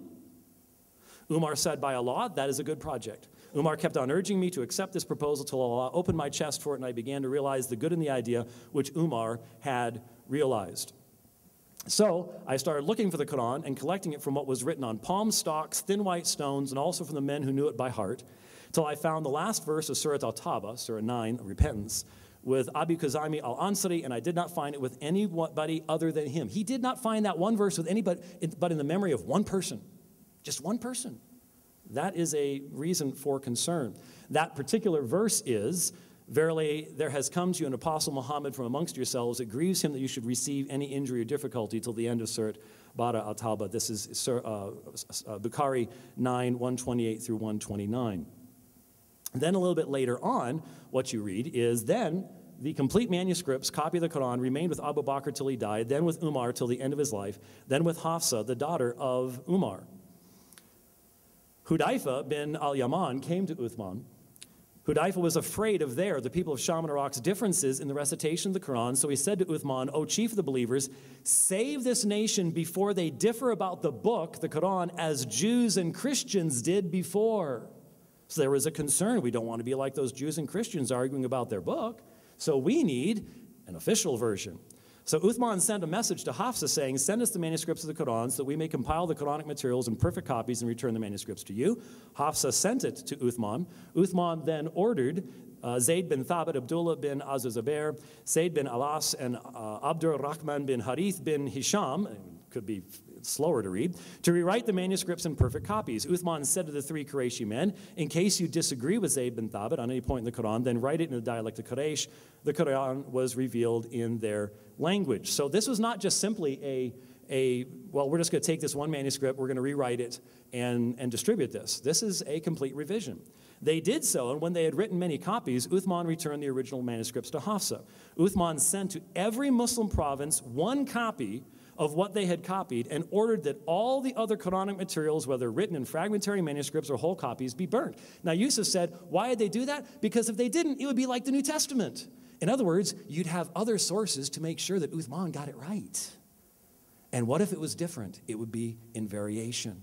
Umar said, by Allah, that is a good project. Umar kept on urging me to accept this proposal till Allah opened my chest for it, and I began to realize the good in the idea which Umar had realized. So I started looking for the Quran and collecting it from what was written on palm stalks, thin white stones, and also from the men who knew it by heart, till I found the last verse of Surah Al-Tawbah, Surah 9, Repentance, with Abu Kazami al-Ansari, and I did not find it with anybody other than him. He did not find that one verse with anybody, but in the memory of one person. Just one person. That is a reason for concern. That particular verse is, verily, there has come to you an apostle Muhammad from amongst yourselves. It grieves him that you should receive any injury or difficulty till the end of Surah Al-Tawbah. This is Bukhari 9, 128 through 129. Then a little bit later on, what you read is, then the complete manuscripts, copy of the Quran, remained with Abu Bakr till he died, then with Umar till the end of his life, then with Hafsa, the daughter of Umar. Hudayfa bin al-Yaman came to Uthman. Hudayfa was afraid of the people of Sham and Iraq's differences in the recitation of the Quran, so he said to Uthman, O chief of the believers, save this nation before they differ about the book, the Quran, as Jews and Christians did before. So there was a concern. We don't want to be like those Jews and Christians arguing about their book. So we need an official version. So Uthman sent a message to Hafsa saying, send us the manuscripts of the Quran so that we may compile the Quranic materials in perfect copies and return the manuscripts to you. Hafsa sent it to Uthman. Uthman then ordered Zayd bin Thabit, Abdullah bin Azuzabair, Zayd bin Alas, and Abdur Rahman bin Harith bin Hisham, could be slower to read, to rewrite the manuscripts in perfect copies. Uthman said to the three Qurayshi men, in case you disagree with Zayd bin Thabit on any point in the Quran, then write it in the dialect of Quraysh. The Quran was revealed in their language. So this was not just simply well, we're just going to take this one manuscript, we're going to rewrite it and distribute this. This is a complete revision. They did so, and when they had written many copies, Uthman returned the original manuscripts to Hafsa. Uthman sent to every Muslim province one copy of what they had copied and ordered that all the other Quranic materials, whether written in fragmentary manuscripts or whole copies, be burnt. Now, Yusuf said, why did they do that? Because if they didn't, it would be like the New Testament. In other words, you'd have other sources to make sure that Uthman got it right. And what if it was different? It would be in variation.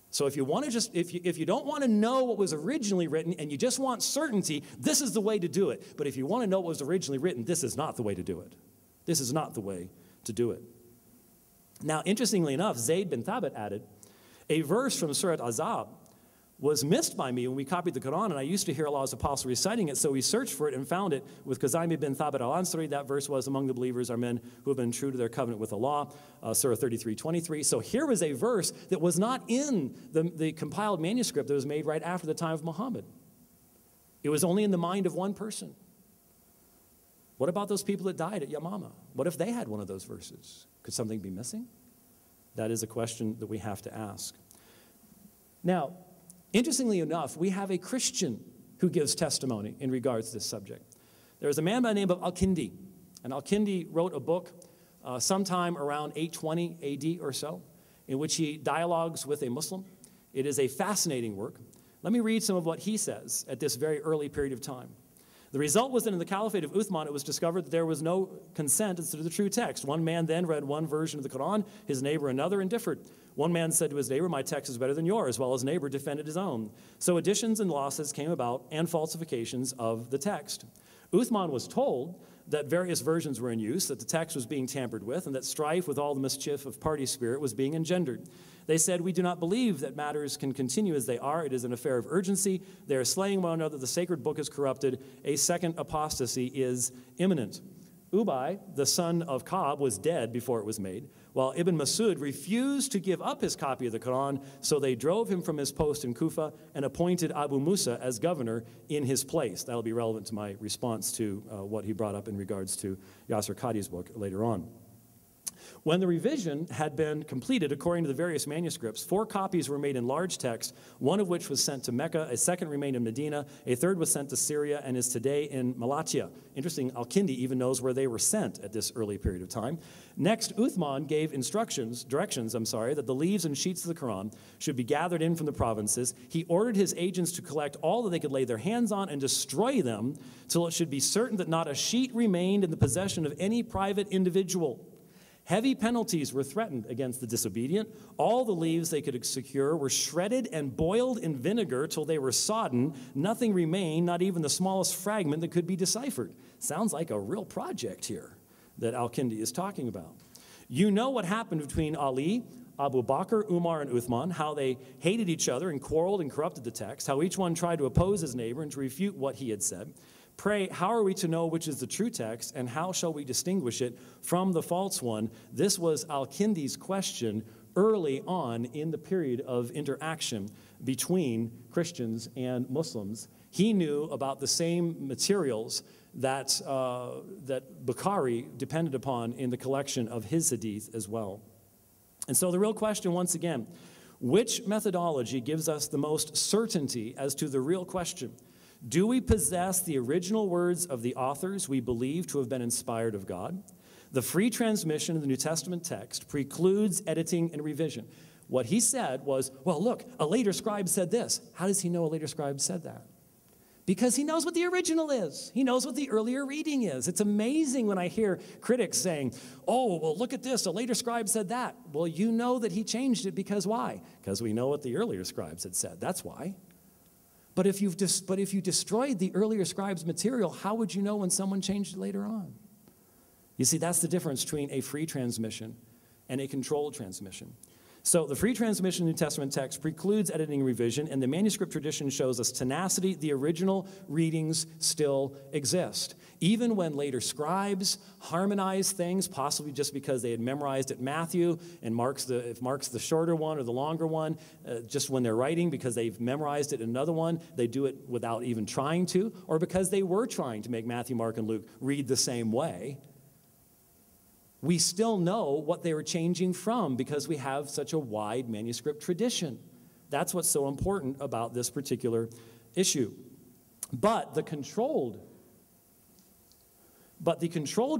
So if you want to if you don't want to know what was originally written and you just want certainty, this is the way to do it. But if you want to know what was originally written, this is not the way to do it. This is not the way to do it. Now, interestingly enough, Zayd bin Thabit added, a verse from Surah Azab was missed by me when we copied the Quran, and I used to hear Allah's apostle reciting it, so we searched for it and found it with Qazimi bin Thabit al-Ansari. That verse was, among the believers are men who have been true to their covenant with Allah, Surah 33:23. So here was a verse that was not in the compiled manuscript that was made right after the time of Muhammad. It was only in the mind of one person. What about those people that died at Yamama? What if they had one of those verses? Could something be missing? That is a question that we have to ask. Now, interestingly enough, we have a Christian who gives testimony in regards to this subject. There is a man by the name of Al-Kindi, and Al-Kindi wrote a book sometime around 820 AD or so, in which he dialogues with a Muslim. It is a fascinating work. Let me read some of what he says at this very early period of time. The result was that in the caliphate of Uthman, it was discovered that there was no consent as to the true text. One man then read one version of the Quran, his neighbor another, and differed. One man said to his neighbor, my text is better than yours, while his neighbor defended his own. So additions and losses came about and falsifications of the text. Uthman was told that various versions were in use, that the text was being tampered with, and that strife with all the mischief of party spirit was being engendered. They said, "We do not believe that matters can continue as they are. It is an affair of urgency. They are slaying one another. The sacred book is corrupted. A second apostasy is imminent." Ubay, the son of Ka'b, was dead before it was made, while Ibn Masud refused to give up his copy of the Quran, so they drove him from his post in Kufa and appointed Abu Musa as governor in his place. That'll be relevant to my response to what he brought up in regards to Yasser Qadi's book later on. When the revision had been completed according to the various manuscripts, 4 copies were made in large text, one of which was sent to Mecca, a second remained in Medina, a third was sent to Syria and is today in Malatya. Interesting, Al-Kindi even knows where they were sent at this early period of time. Next, Uthman gave directions, that the leaves and sheets of the Quran should be gathered in from the provinces. He ordered his agents to collect all that they could lay their hands on and destroy them till it should be certain that not a sheet remained in the possession of any private individual. Heavy penalties were threatened against the disobedient. All the leaves they could secure were shredded and boiled in vinegar till they were sodden. Nothing remained, not even the smallest fragment that could be deciphered. Sounds like a real project here that Al-Kindi is talking about. You know what happened between Ali, Abu Bakr, Umar, and Uthman, how they hated each other and quarreled and corrupted the text, how each one tried to oppose his neighbor and to refute what he had said. Pray, how are we to know which is the true text, and how shall we distinguish it from the false one? This was Al-Kindi's question early on in the period of interaction between Christians and Muslims. He knew about the same materials that Bukhari depended upon in the collection of his hadith as well. And so the real question, once again, which methodology gives us the most certainty as to the real question? Do we possess the original words of the authors we believe to have been inspired of God? The free transmission of the New Testament text precludes editing and revision. What he said was, well, look, a later scribe said this. How does he know a later scribe said that? Because he knows what the original is. He knows what the earlier reading is. It's amazing when I hear critics saying, oh, well, look at this, a later scribe said that. Well, you know that he changed it because why? Because we know what the earlier scribes had said. That's why. But if you destroyed the earlier scribe's material, how would you know when someone changed it later on? You see, that's the difference between a free transmission and a controlled transmission. So the free transmission of the New Testament text precludes editing and revision, and the manuscript tradition shows us tenacity. The original readings still exist. Even when later scribes harmonize things, possibly just because they had memorized it Matthew, and Mark's the shorter one or the longer one, just when they're writing because they've memorized it in another one, they do it without even trying to, or because they were trying to make Matthew, Mark, and Luke read the same way. We still know what they were changing from because we have such a wide manuscript tradition. That's what's so important about this particular issue. But the controlled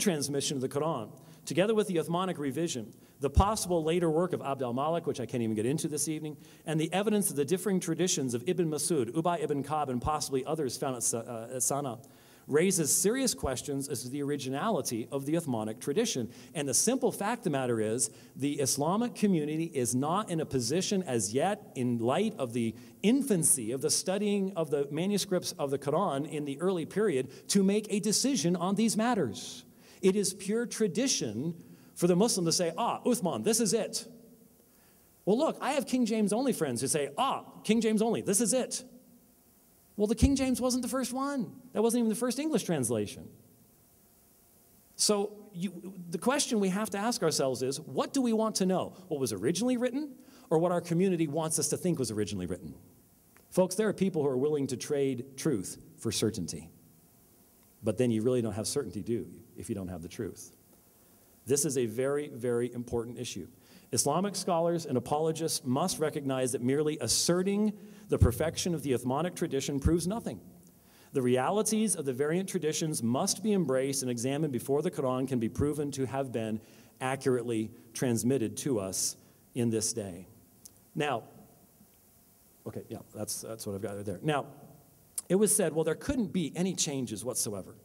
transmission of the Quran, together with the Uthmanic revision, the possible later work of Abd al-Malik, which I can't even get into this evening, and the evidence of the differing traditions of Ibn Masud, Ubay ibn Ka'b, and possibly others found at Sana'a, raises serious questions as to the originality of the Uthmanic tradition. And the simple fact of the matter is, the Islamic community is not in a position as yet, in light of the infancy of the studying of the manuscripts of the Quran in the early period, to make a decision on these matters. It is pure tradition for the Muslim to say, Uthman, this is it. Well, look, I have King James only friends who say, King James only, this is it. Well, the King James wasn't the first one. That wasn't even the first English translation. So the question we have to ask ourselves is, what do we want to know? What was originally written, or what our community wants us to think was originally written? Folks, there are people who are willing to trade truth for certainty. But then you really don't have certainty, do you, if you don't have the truth? This is a very, very important issue. Islamic scholars and apologists must recognize that merely asserting the perfection of the Uthmanic tradition proves nothing. The realities of the variant traditions must be embraced and examined before the Quran can be proven to have been accurately transmitted to us in this day. Now, okay, yeah, that's what I've got right there. Now, it was said, well, there couldn't be any changes whatsoever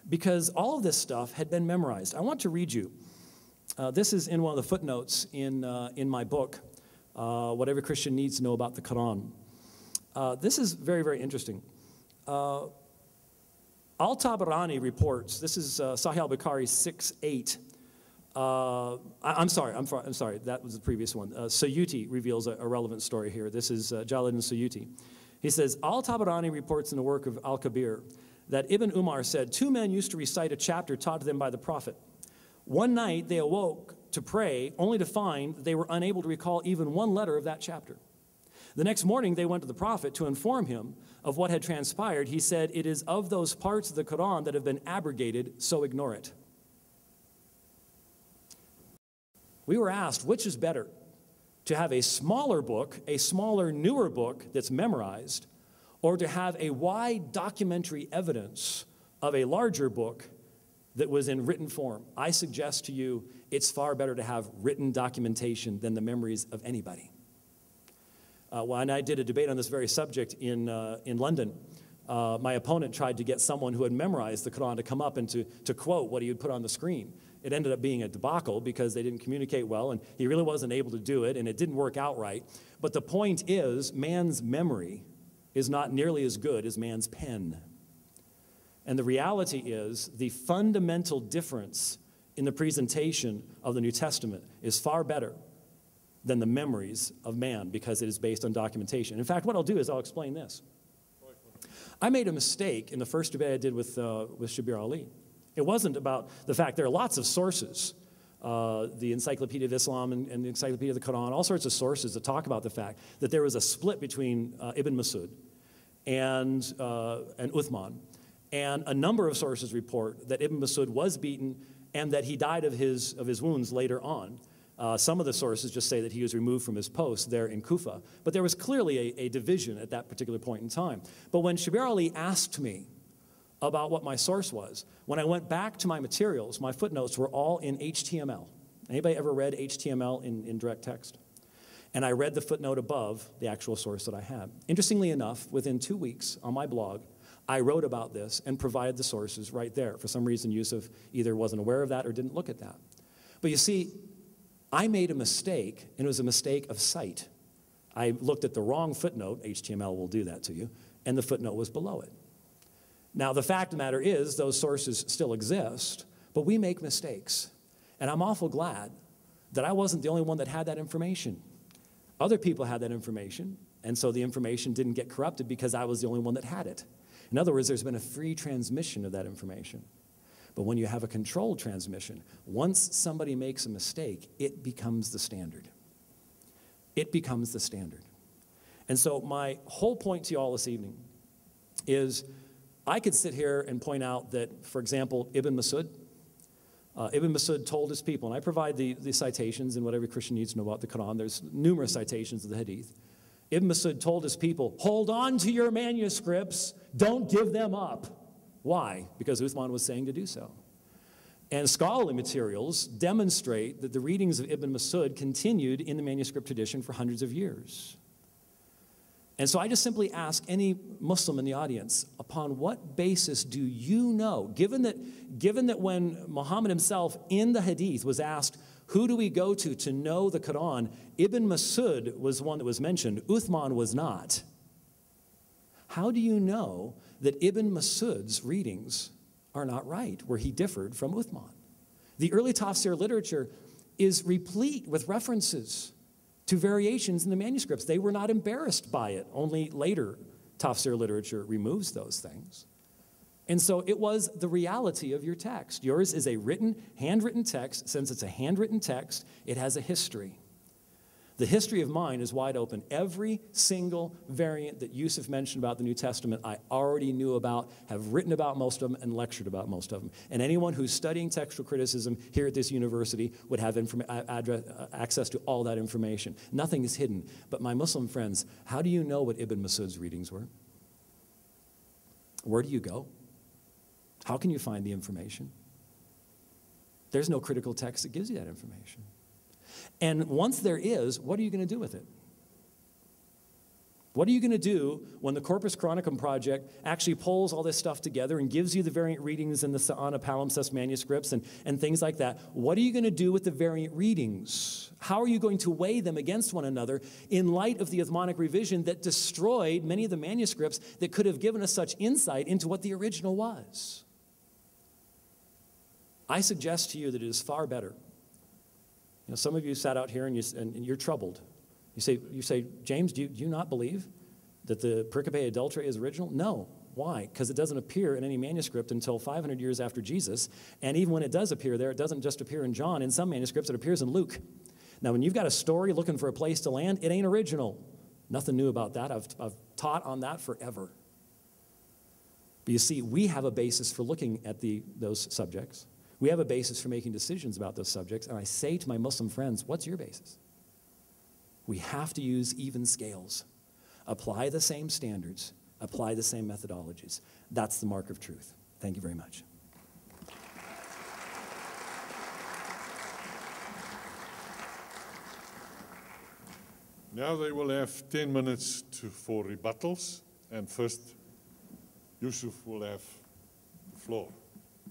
because all of this stuff had been memorized. I want to read you. This is in one of the footnotes in my book, What Every Christian Needs to Know About the Quran. This is very, very interesting. Al-Tabarani reports, this is Sahih al-Bukhari 6:8. I'm sorry, that was the previous one. Suyuti reveals a relevant story here. This is Jalaluddin Suyuti. He says, Al-Tabarani reports in the work of Al-Kabir that Ibn Umar said, 2 men used to recite a chapter taught to them by the Prophet. One night they awoke to pray, only to find they were unable to recall even one letter of that chapter. The next morning they went to the Prophet to inform him of what had transpired. He said, it is of those parts of the Quran that have been abrogated, so ignore it. We were asked, which is better, to have a smaller book, a smaller, newer book that's memorized, or to have a wide documentary evidence of a larger book that was in written form? I suggest to you, it's far better to have written documentation than the memories of anybody. When I did a debate on this very subject in London, my opponent tried to get someone who had memorized the Quran to come up and to quote what he had put on the screen. It ended up being a debacle because they didn't communicate well, and he really wasn't able to do it, and it didn't work out right. But the point is, man's memory is not nearly as good as man's pen. And the reality is, the fundamental difference in the presentation of the New Testament is far better than the memories of man because it is based on documentation. In fact, what I'll do is I'll explain this. I made a mistake in the first debate I did with Shabir Ali. It wasn't about the fact there are lots of sources, the Encyclopedia of Islam and the Encyclopedia of the Quran, all sorts of sources that talk about the fact that there was a split between Ibn Masud and Uthman. And a number of sources report that Ibn Masud was beaten and that he died of his wounds later on. Some of the sources just say that he was removed from his post there in Kufa. But there was clearly a division at that particular point in time. But when Shabir Ali asked me about what my source was, when I went back to my materials, my footnotes were all in HTML. Anybody ever read HTML in direct text? And I read the footnote above the actual source that I had. Interestingly enough, within 2 weeks on my blog, I wrote about this and provided the sources right there. For some reason, Yusuf either wasn't aware of that or didn't look at that. But you see, I made a mistake, and it was a mistake of sight. I looked at the wrong footnote, HTML will do that to you, and the footnote was below it. Now, the fact of the matter is, those sources still exist, but we make mistakes. And I'm awful glad that I wasn't the only one that had that information. Other people had that information, and so the information didn't get corrupted because I was the only one that had it. In other words, there's been a free transmission of that information. But when you have a controlled transmission, once somebody makes a mistake, it becomes the standard. It becomes the standard. And so my whole point to you all this evening is I could sit here and point out that, for example, Ibn Masud told his people, and I provide the citations and what every Christian needs to know about the Quran. There's numerous citations of the Hadith. Ibn Masud told his people, hold on to your manuscripts, don't give them up. Why? Because Uthman was saying to do so. And scholarly materials demonstrate that the readings of Ibn Masud continued in the manuscript tradition for hundreds of years. And so I just simply ask any Muslim in the audience, upon what basis do you know, given that when Muhammad himself in the Hadith was asked, who do we go to know the Quran, Ibn Masud was one that was mentioned, Uthman was not. How do you know that Ibn Masud's readings are not right, where he differed from Uthman? The early tafsir literature is replete with references to variations in the manuscripts. They were not embarrassed by it. Only later tafsir literature removes those things. And so it was the reality of your text. Yours is a handwritten text. Since it's a handwritten text, it has a history. The history of mine is wide open. Every single variant that Yusuf mentioned about the New Testament, I already knew about, have written about most of them, and lectured about most of them. And anyone who's studying textual criticism here at this university would have access to all that information. Nothing is hidden. But my Muslim friends, how do you know what Ibn Masud's readings were? Where do you go? How can you find the information? There's no critical text that gives you that information. And once there is, what are you going to do with it? What are you going to do when the Corpus Chronicum Project actually pulls all this stuff together and gives you the variant readings in the Sa'ana palimpsest manuscripts and things like that? What are you going to do with the variant readings? How are you going to weigh them against one another in light of the Uthmanic revision that destroyed many of the manuscripts that could have given us such insight into what the original was? I suggest to you that it is far better. You know, some of you sat out here and you're troubled. You say, James, do you not believe that the pericope adulterae is original? No. Why? Because it doesn't appear in any manuscript until 500 years after Jesus. And even when it does appear there, it doesn't just appear in John. In some manuscripts, it appears in Luke. Now, when you've got a story looking for a place to land, it ain't original. Nothing new about that. I've taught on that forever. But you see, we have a basis for looking at those subjects. We have a basis for making decisions about those subjects. And I say to my Muslim friends, what's your basis? We have to use even scales, apply the same standards, apply the same methodologies. That's the mark of truth. Thank you very much. Now they will have 10 minutes for rebuttals, and first Yusuf will have the floor.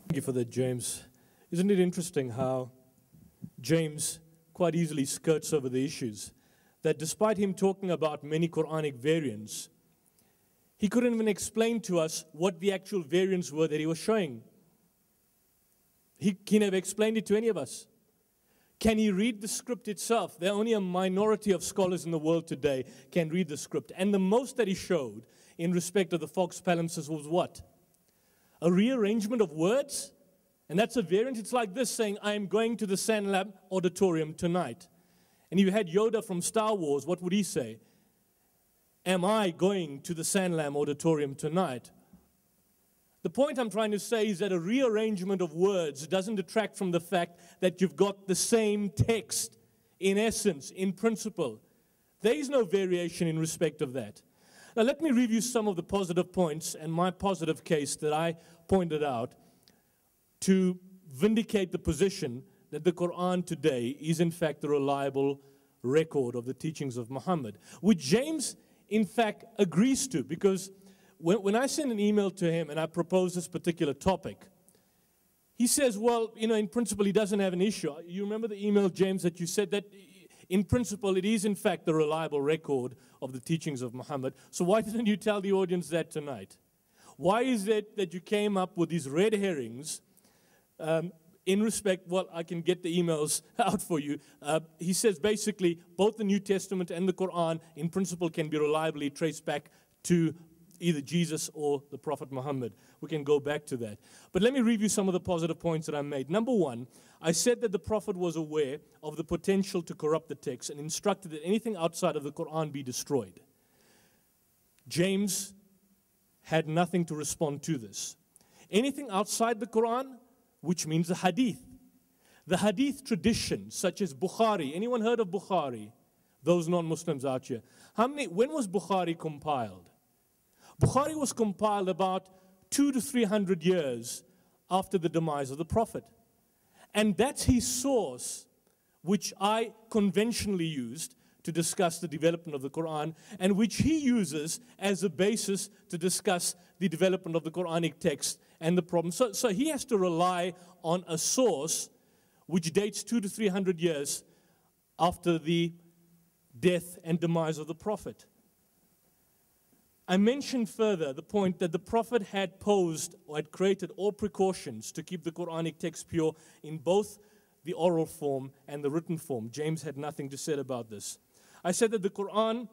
Thank you for that, James. Isn't it interesting how James quite easily skirts over the issues? That despite him talking about many Quranic variants, he couldn't even explain to us what the actual variants were that he was showing. He never explained it to any of us. Can he read the script itself? There are only a minority of scholars in the world today can read the script. And the most that he showed in respect of the Fox palimpsest was what? A rearrangement of words? And that's a variant. It's like this saying, I am going to the Sandlab auditorium tonight. And if you had Yoda from Star Wars, what would he say? Am I going to the Sandlam auditorium tonight? The point I'm trying to say is that a rearrangement of words doesn't detract from the fact that you've got the same text in essence, in principle. There is no variation in respect of that. Now let me review some of the positive points and my positive case that I pointed out to vindicate the position that the Quran today is in fact the reliable record of the teachings of Muhammad, which James in fact agrees to, because when I send an email to him and I propose this particular topic, he says, well, you know, in principle he doesn't have an issue. You remember the email, James, that you said that in principle it is in fact the reliable record of the teachings of Muhammad. So why didn't you tell the audience that tonight? Why is it that you came up with these red herrings in respect, well, I can get the emails out for you. He says basically both the New Testament and the Quran in principle can be reliably traced back to either Jesus or the Prophet Muhammad. We can go back to that. But let me review some of the positive points that I made. Number one, I said that the Prophet was aware of the potential to corrupt the text and instructed that anything outside of the Quran be destroyed. James had nothing to respond to this. Anything outside the Quran, which means the hadith. The hadith tradition, such as Bukhari. Anyone heard of Bukhari? Those non-Muslims out here. When was Bukhari compiled? Bukhari was compiled about 200 to 300 years after the demise of the Prophet. And that's his source, which I conventionally used to discuss the development of the Quran, and which he uses as a basis to discuss the development of the Quranic text and the problem. So he has to rely on a source which dates 200 to 300 years after the death and demise of the Prophet. I mentioned further the point that the Prophet had posed or had created all precautions to keep the Quranic text pure in both the oral form and the written form. James had nothing to say about this. I said that the Quran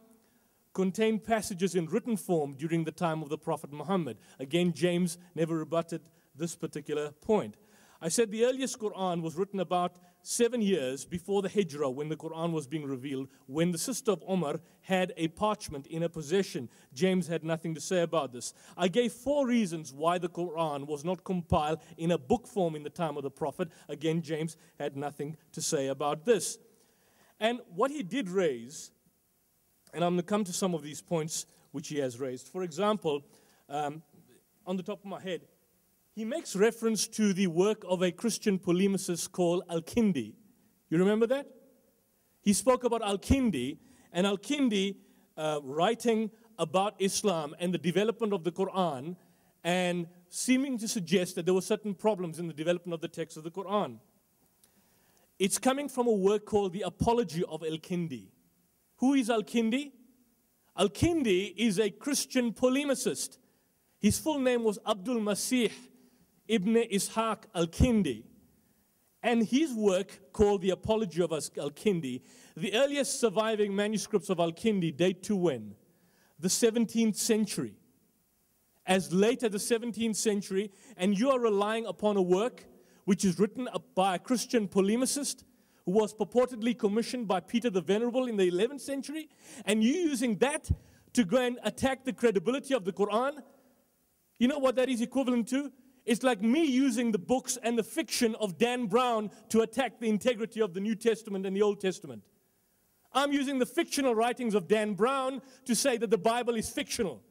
contained passages in written form during the time of the Prophet Muhammad. Again, James never rebutted this particular point. I said the earliest Quran was written about 7 years before the Hijrah, when the Quran was being revealed, when the sister of Umar had a parchment in her possession. James had nothing to say about this. I gave 4 reasons why the Quran was not compiled in a book form in the time of the Prophet. Again, James had nothing to say about this. And what he did raise, and I'm going to come to some of these points which he has raised. For example, on the top of my head, he makes reference to the work of a Christian polemicist called Al-Kindi. You remember that? He spoke about Al-Kindi, and Al-Kindi writing about Islam and the development of the Qur'an, and seeming to suggest that there were certain problems in the development of the text of the Qur'an. It's coming from a work called The Apology of Al-Kindi. Who is Al-Kindi? Al-Kindi is a Christian polemicist. His full name was Abdul Masih ibn Ishaq Al-Kindi. And his work, called The Apology of Al-Kindi, the earliest surviving manuscripts of Al-Kindi date to when? The 17th century. As late as the 17th century, and you are relying upon a work which is written by a Christian polemicist who was purportedly commissioned by Peter the Venerable in the 11th century, and you using that to go and attack the credibility of the Quran. You know what that is equivalent to? It's like me using the books and the fiction of Dan Brown to attack the integrity of the New Testament and the Old Testament. I'm using the fictional writings of Dan Brown to say that the Bible is fictional.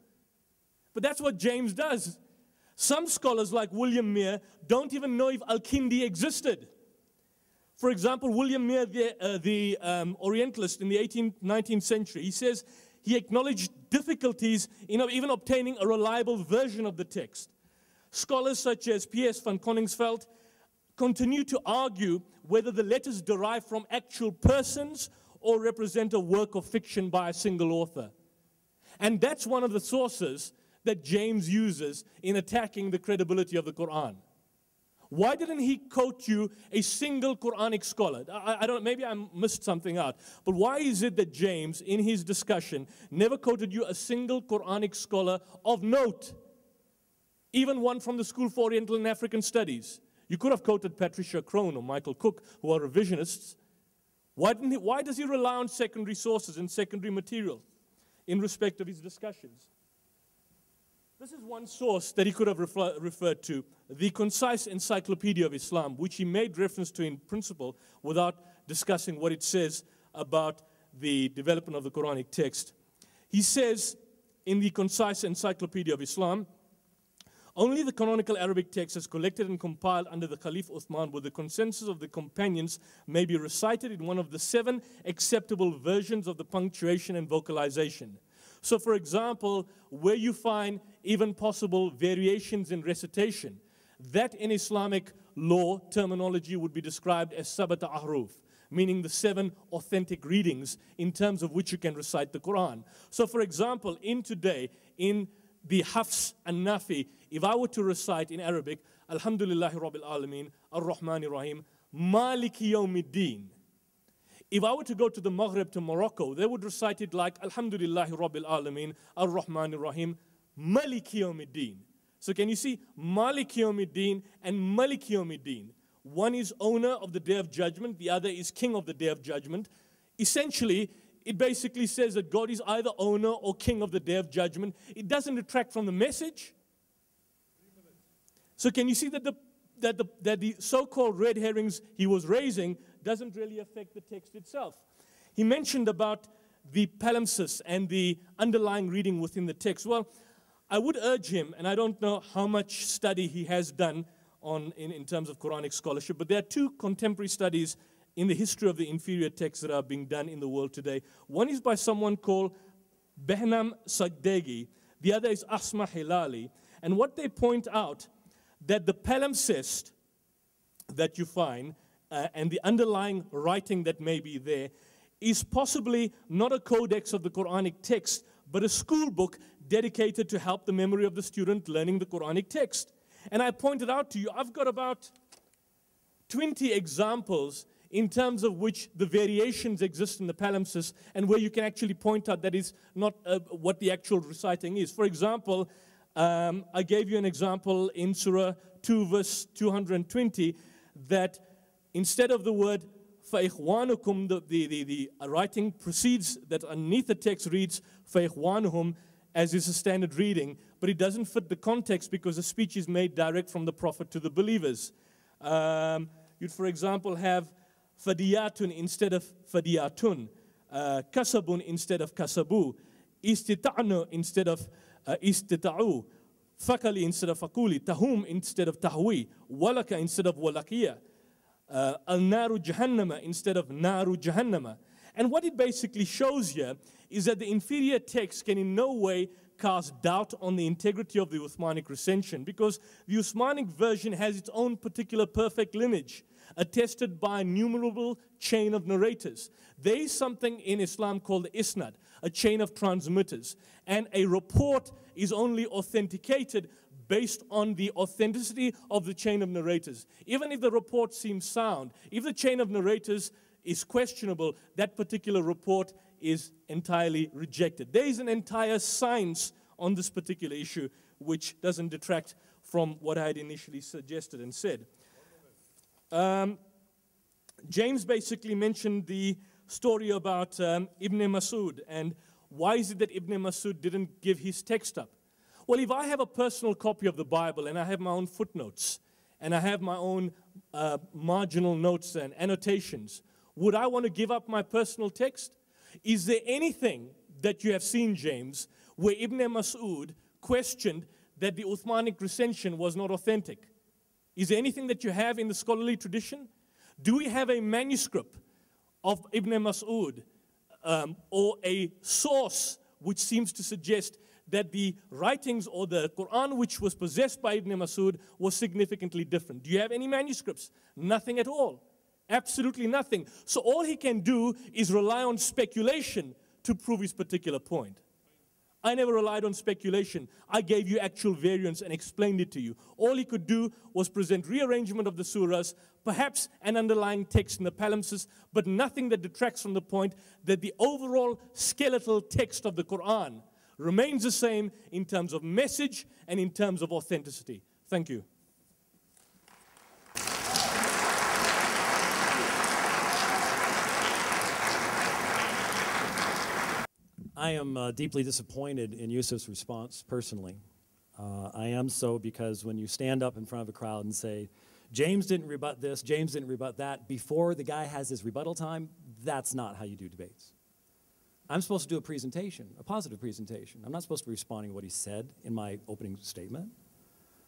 But that's what James does. Some scholars like William Mere don't even know if Al-Kindi existed. For example, William Mere, the Orientalist in the 19th century, he says he acknowledged difficulties in even obtaining a reliable version of the text. Scholars such as P.S. van Koningsveld continue to argue whether the letters derive from actual persons or represent a work of fiction by a single author. And that's one of the sources that James uses in attacking the credibility of the Quran. Why didn't he quote you a single Quranic scholar? I don't, maybe I missed something out. But why is it that James, in his discussion, never quoted you a single Quranic scholar of note? Even one from the School for Oriental and African Studies. You could have quoted Patricia Crone or Michael Cook, who are revisionists. Why does he rely on secondary sources and secondary material in respect of his discussions? This is one source that he could have referred to, the Concise Encyclopedia of Islam, which he made reference to in principle without discussing what it says about the development of the Quranic text. He says in the Concise Encyclopedia of Islam, only the canonical Arabic text as collected and compiled under the Caliph Uthman with the consensus of the companions may be recited in one of the 7 acceptable versions of the punctuation and vocalization. So, for example, where you find even possible variations in recitation, that in Islamic law terminology would be described as sabata ahruf, meaning the 7 authentic readings in terms of which you can recite the Quran. So, for example, in the Hafs and Nafi, if I were to recite in Arabic, Alhamdulillahi Rabbil Alameen, Ar-Rahmani Rahim, Maliki Yawmiddin. If I were to go to the Maghrib, to Morocco, they would recite it like Alhamdulillahi Rabbil Alameen, Ar-Rahmani Rahim, Maliki Yawmiddin. So can you see Maliki Yawmiddin and Maliki Yawmiddin? One is owner of the Day of Judgment, the other is king of the Day of Judgment. Essentially, it basically says that God is either owner or king of the Day of Judgment. It doesn't detract from the message. So can you see that the so-called red herrings he was raising doesn't really affect the text itself? He mentioned about the palimpsest and the underlying reading within the text. Well, I would urge him, and I don't know how much study he has done in terms of Quranic scholarship, but there are 2 contemporary studies in the history of the inferior texts that are being done in the world today. One is by someone called Behnam Sagdegi. The other is Asma Hilali. And what they point out, that the palimpsest that you find and the underlying writing that may be there is possibly not a codex of the Quranic text, but a school book dedicated to help the memory of the student learning the Quranic text. And I pointed out to you, I've got about 20 examples in terms of which the variations exist in the palimpsest and where you can actually point out that is not what the actual reciting is. For example, I gave you an example in Surah 2 verse 220 that instead of the word فَإِخْوَانُكُمْ, the writing precedes that underneath the text reads فَإِخْوَانُهُمْ as is a standard reading, but it doesn't fit the context because the speech is made direct from the Prophet to the believers. You'd, for example, have fadiyatun instead of fadiyatun, kasabun instead of kasabu, istita'nu instead of istita'u, fakali instead of fakuli, tahum instead of tahwi, walaka instead of walakiya, al-naru jahannama instead of naru jahannama. And what it basically shows here is that the inferior text can in no way cast doubt on the integrity of the Uthmanic recension, because the Uthmanic version has its own particular perfect lineage, attested by a numerable chain of narrators. There is something in Islam called the isnad, a chain of transmitters, and a report is only authenticated based on the authenticity of the chain of narrators. Even if the report seems sound, if the chain of narrators is questionable, that particular report is entirely rejected. There is an entire science on this particular issue which doesn't detract from what I had initially suggested and said. James basically mentioned the story about Ibn Masud, and why is it that Ibn Masud didn't give his text up? Well, if I have a personal copy of the Bible and I have my own footnotes and I have my own marginal notes and annotations, would I want to give up my personal text? Is there anything that you have seen, James, where Ibn Masud questioned that the Uthmanic recension was not authentic? Is there anything that you have in the scholarly tradition? Do we have a manuscript of Ibn Masud or a source which seems to suggest that the writings or the Qur'an which was possessed by Ibn Masud was significantly different? Do you have any manuscripts? Nothing at all. Absolutely nothing. So all he can do is rely on speculation to prove his particular point. I never relied on speculation. I gave you actual variants and explained it to you. All he could do was present rearrangement of the surahs, perhaps an underlying text in the palimpsest, but nothing that detracts from the point that the overall skeletal text of the Qur'an remains the same in terms of message and in terms of authenticity. Thank you. I am deeply disappointed in Yusuf's response, personally. I am so because when you stand up in front of a crowd and say, James didn't rebut this, James didn't rebut that, before the guy has his rebuttal time, that's not how you do debates. I'm supposed to do a presentation, a positive presentation. I'm not supposed to be responding to what he said in my opening statement.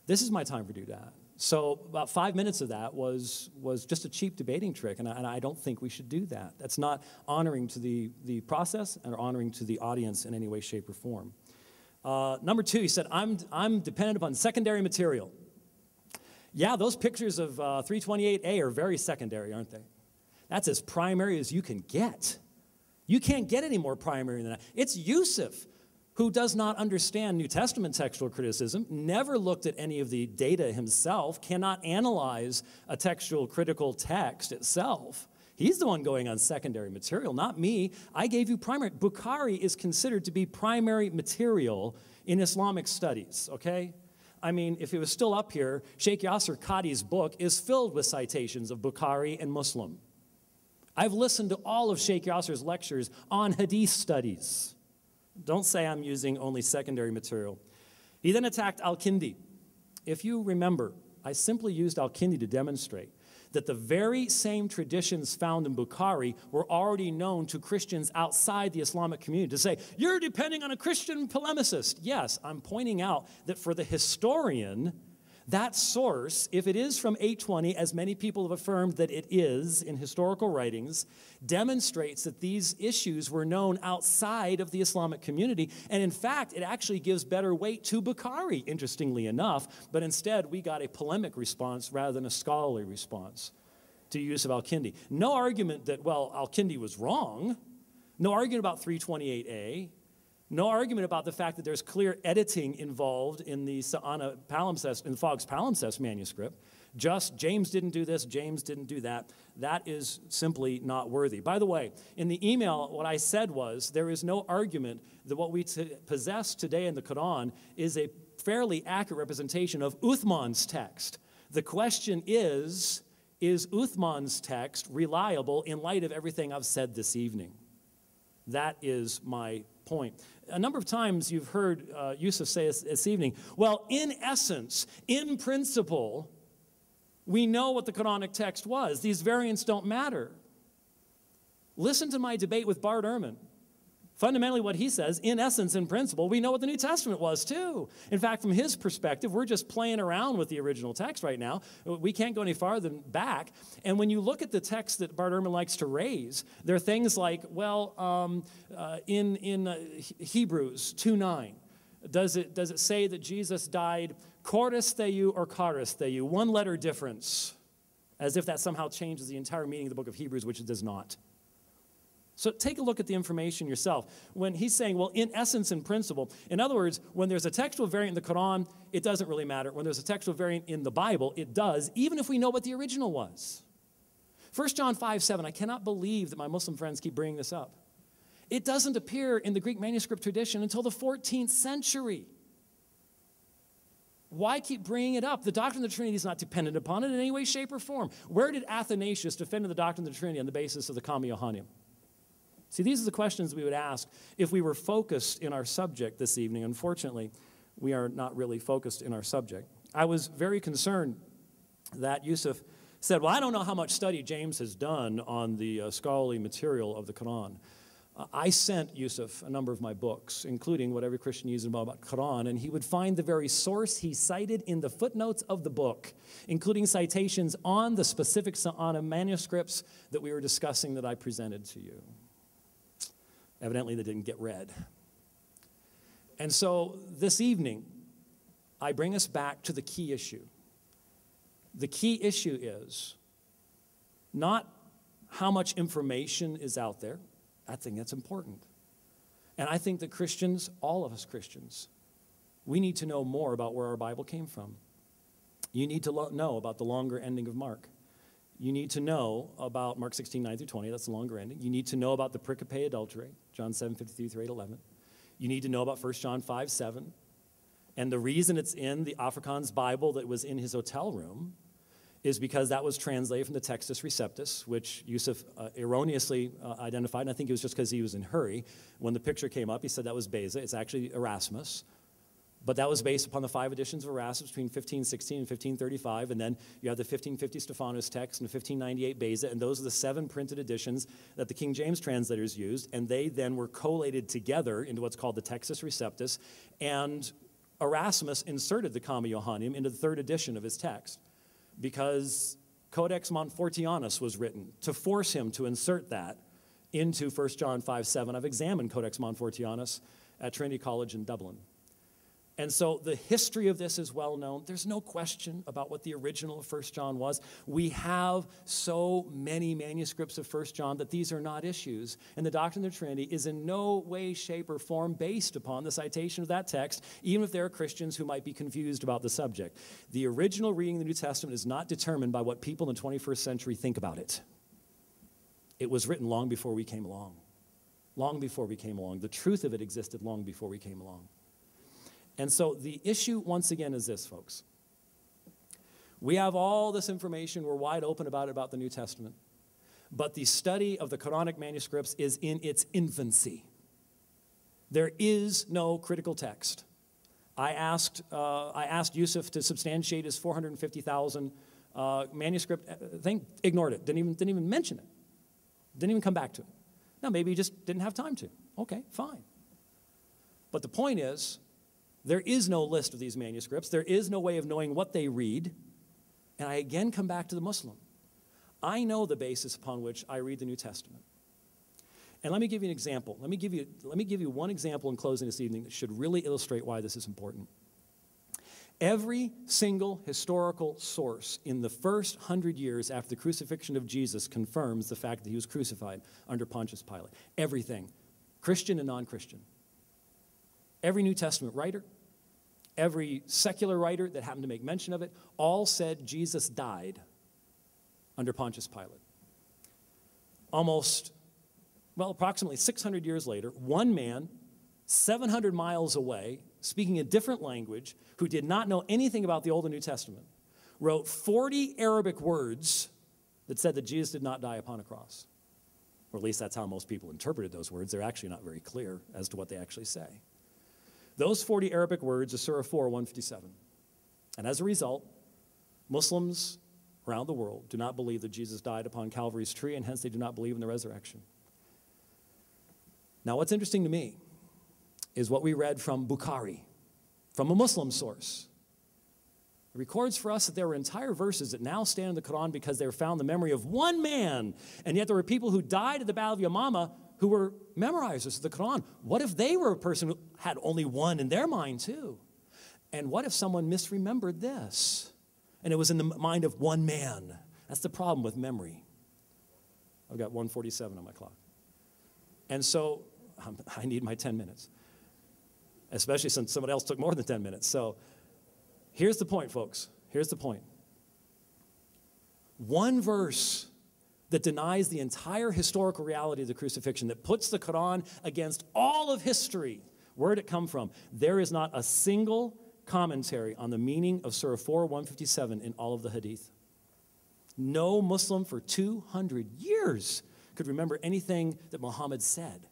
This is my time to do that. So about 5 minutes of that was just a cheap debating trick, and I don't think we should do that. That's not honoring to the process or honoring to the audience in any way, shape, or form. Number two, he said, I'm dependent upon secondary material. Yeah, those pictures of 328A are very secondary, aren't they? That's as primary as you can get. You can't get any more primary than that. It's Yusuf who does not understand New Testament textual criticism, never looked at any of the data himself, cannot analyze a textual critical text itself. He's the one going on secondary material, not me. I gave you primary. Bukhari is considered to be primary material in Islamic studies, okay? I mean, if it was still up here, Sheikh Yasser Qadi's book is filled with citations of Bukhari and Muslim. I've listened to all of Sheikh Yasser's lectures on hadith studies. Don't say I'm using only secondary material. He then attacked Al-Kindi. If you remember, I simply used Al-Kindi to demonstrate that the very same traditions found in Bukhari were already known to Christians outside the Islamic community. To say, you're depending on a Christian polemicist. Yes, I'm pointing out that for the historian, that source, if it is from 820, as many people have affirmed that it is in historical writings, demonstrates that these issues were known outside of the Islamic community. And in fact, it actually gives better weight to Bukhari, interestingly enough. But instead, we got a polemic response rather than a scholarly response to use of Al-Kindi. No argument that, well, Al-Kindi was wrong. No argument about 328A. No argument about the fact that there's clear editing involved in the Sa'ana palimpsest, in Fogg's palimpsest manuscript. Just James didn't do this, James didn't do that. That is simply not worthy. By the way, in the email, what I said was there is no argument that what we possess today in the Quran is a fairly accurate representation of Uthman's text. The question is Uthman's text reliable in light of everything I've said this evening? That is my point. A number of times you've heard Yusuf say this evening, well, in essence, in principle, we know what the Quranic text was. These variants don't matter. Listen to my debate with Bart Ehrman Fundamentally, what he says, in essence, in principle, we know what the New Testament was too. In fact, from his perspective, we're just playing around with the original text right now. We can't go any farther back. And when you look at the text that Bart Ehrman likes to raise, there are things like, well, in Hebrews 2:9, does it say that Jesus died chorus theou or charis theou, one letter difference, as if that somehow changes the entire meaning of the book of Hebrews, which it does not. So take a look at the information yourself. When he's saying, well, in essence and principle, in other words, when there's a textual variant in the Quran, it doesn't really matter. When there's a textual variant in the Bible, it does, even if we know what the original was. 1 John 5:7, I cannot believe that my Muslim friends keep bringing this up. It doesn't appear in the Greek manuscript tradition until the 14th century. Why keep bringing it up? The doctrine of the Trinity is not dependent upon it in any way, shape, or form. Where did Athanasius defend the doctrine of the Trinity on the basis of the Kama Yohannim? See, these are the questions we would ask if we were focused in our subject this evening. Unfortunately, we are not really focused in our subject. I was very concerned that Yusuf said, well, I don't know how much study James has done on the scholarly material of the Quran. I sent Yusuf a number of my books, including What Every Christian Needs to Know About Quran, and he would find the very source he cited in the footnotes of the book, including citations on the specific manuscripts that we were discussing that I presented to you. Evidently, they didn't get read. And so this evening, I bring us back to the key issue. The key issue is not how much information is out there. I think that's important. And I think that Christians, all of us Christians, we need to know more about where our Bible came from. You need to know about the longer ending of Mark. You need to know about Mark 16:9-20, that's the longer ending. You need to know about the pericope adulterae, John 7:53-8:11. You need to know about 1 John 5:7. And the reason it's in the Afrikaans Bible that was in his hotel room is because that was translated from the Textus Receptus, which Yusuf erroneously identified, and I think it was just because he was in a hurry. When the picture came up, he said that was Beza. It's actually Erasmus. But that was based upon the 5 editions of Erasmus between 1516 and 1535, and then you have the 1550 Stephanus text and the 1598 Beza, and those are the 7 printed editions that the King James translators used, and they then were collated together into what's called the Textus Receptus, and Erasmus inserted the Kama Yohannim into the 3rd edition of his text, because Codex Montfortianus was written to force him to insert that into 1 John 5:7. I've examined Codex Montfortianus at Trinity College in Dublin. And so the history of this is well known. There's no question about what the original of 1 John was. We have so many manuscripts of 1 John that these are not issues. And the doctrine of the Trinity is in no way, shape, or form based upon the citation of that text, even if there are Christians who might be confused about the subject. The original reading of the New Testament is not determined by what people in the 21st century think about it. It was written long before we came along. Long before we came along. The truth of it existed long before we came along. And so the issue, once again, is this, folks. We have all this information. We're wide open about the New Testament. But the study of the Quranic manuscripts is in its infancy. There is no critical text. I asked Yusuf to substantiate his 450,000 manuscript thing. Ignored it. Didn't even mention it. Didn't even come back to it. Now, maybe he just didn't have time to. Okay, fine. But the point is, there is no list of these manuscripts. There is no way of knowing what they read. And I again come back to the Muslim. I know the basis upon which I read the New Testament. And let me give you an example. Let me give you one example in closing this evening that should really illustrate why this is important. Every single historical source in the first 100 years after the crucifixion of Jesus confirms the fact that he was crucified under Pontius Pilate. Everything, Christian and non-Christian. Every New Testament writer, every secular writer that happened to make mention of it, all said Jesus died under Pontius Pilate. Approximately 600 years later, one man, 700 miles away, speaking a different language, who did not know anything about the Old and New Testament, wrote 40 Arabic words that said that Jesus did not die upon a cross. Or at least that's how most people interpreted those words. They're actually not very clear as to what they actually say. Those 40 Arabic words are Surah 4, 157. And as a result, Muslims around the world do not believe that Jesus died upon Calvary's tree, and hence they do not believe in the resurrection. Now, what's interesting to me is what we read from Bukhari, from a Muslim source. It records for us that there were entire verses that now stand in the Quran because they were found in the memory of one man, and yet there were people who died at the Battle of Yamama who were memorizers of the Quran. What if they were a person who had only one in their mind too? And what if someone misremembered this? And it was in the mind of one man. That's the problem with memory. I've got 1:47 on my clock. And so I need my 10 minutes, especially since somebody else took more than 10 minutes. So here's the point, folks. Here's the point. One verse that denies the entire historical reality of the crucifixion, that puts the Quran against all of history. Where did it come from? There is not a single commentary on the meaning of Surah 4:157 in all of the Hadith. No Muslim for 200 years could remember anything that Muhammad said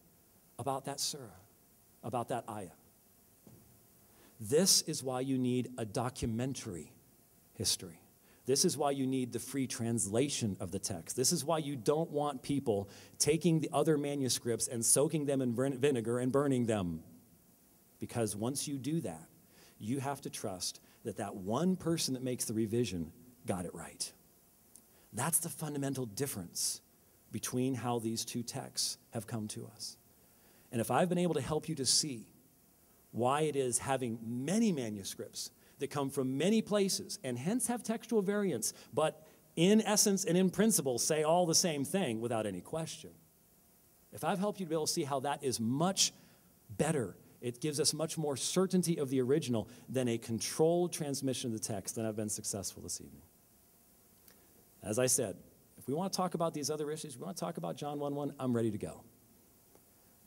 about that surah, about that ayah. This is why you need a documentary history. This is why you need the free translation of the text. This is why you don't want people taking the other manuscripts and soaking them in vinegar and burning them. Because once you do that, you have to trust that that one person that makes the revision got it right. That's the fundamental difference between how these two texts have come to us. And if I've been able to help you to see why it is having many manuscripts that come from many places and hence have textual variants, but in essence and in principle say all the same thing without any question. If I've helped you to be able to see how that is much better, it gives us much more certainty of the original than a controlled transmission of the text, then I've been successful this evening. As I said, if we want to talk about these other issues, we want to talk about John 1:1, I'm ready to go.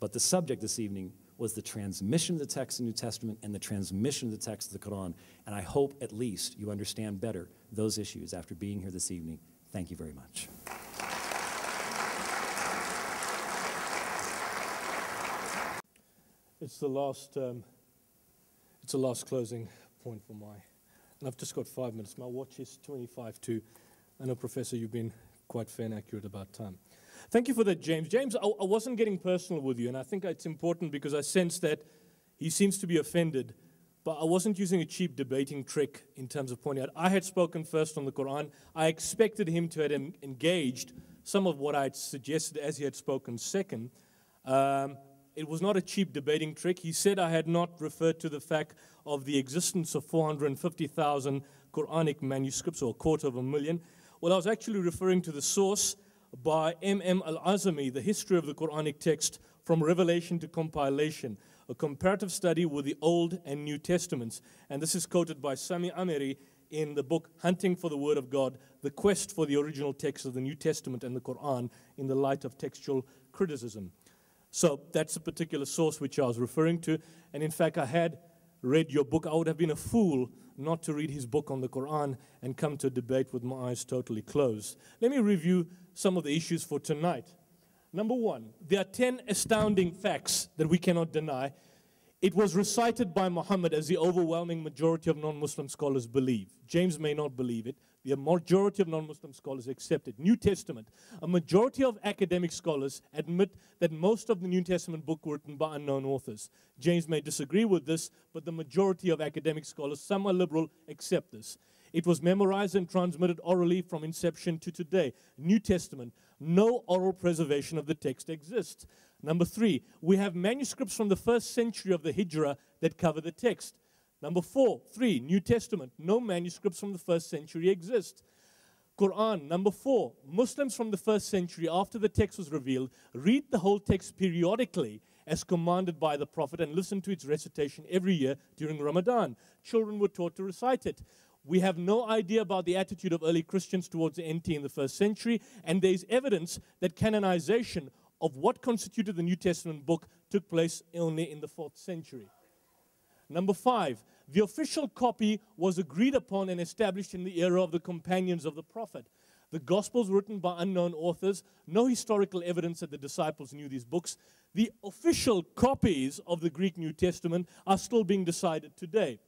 But the subject this evening was the transmission of the text of the New Testament and the transmission of the text of the Quran. And I hope at least you understand better those issues after being here this evening. Thank you very much. It's the last closing point for and I've just got 5 minutes. My watch is 25 to. I know, Professor, you've been quite fair and accurate about time. Thank you for that, James. James, I wasn't getting personal with you, and I think it's important because I sense that he seems to be offended, but I wasn't using a cheap debating trick in terms of pointing out. I had spoken first on the Quran. I expected him to have engaged some of what I had suggested as he had spoken second. It was not a cheap debating trick. He said I had not referred to the fact of the existence of 450,000 Quranic manuscripts, or 250,000. Well, I was actually referring to the source by M.M. Al-Azami, The History of the Quranic Text from Revelation to Compilation, a comparative study with the Old and New Testaments. And this is quoted by Sami Amiri in the book Hunting for the Word of God, The Quest for the Original Text of the New Testament and the Quran in the Light of Textual Criticism. So that's a particular source which I was referring to. And in fact, I had read your book. I would have been a fool not to read his book on the Quran and come to a debate with my eyes totally closed. Let me review some of the issues for tonight. Number one, there are 10 astounding facts that we cannot deny. It was recited by Muhammad as the overwhelming majority of non-Muslim scholars believe. James may not believe it. The majority of non-Muslim scholars accept it. New Testament. A majority of academic scholars admit that most of the New Testament book were written by unknown authors. James may disagree with this, but the majority of academic scholars, some are liberal, accept this. It was memorized and transmitted orally from inception to today. New Testament. No oral preservation of the text exists. Number three, we have manuscripts from the 1st century of the Hijrah that cover the text. Number 3, New Testament. No manuscripts from the 1st century exist. Qur'an. Number 4, Muslims from the 1st century, after the text was revealed, read the whole text periodically as commanded by the Prophet and listen to its recitation every year during Ramadan. Children were taught to recite it. We have no idea about the attitude of early Christians towards the NT in the 1st century, and there is evidence that canonization of what constituted the New Testament book took place only in the 4th century. Number 5, the official copy was agreed upon and established in the era of the companions of the Prophet. The Gospels written by unknown authors, no historical evidence that the disciples knew these books. The official copies of the Greek New Testament are still being decided today.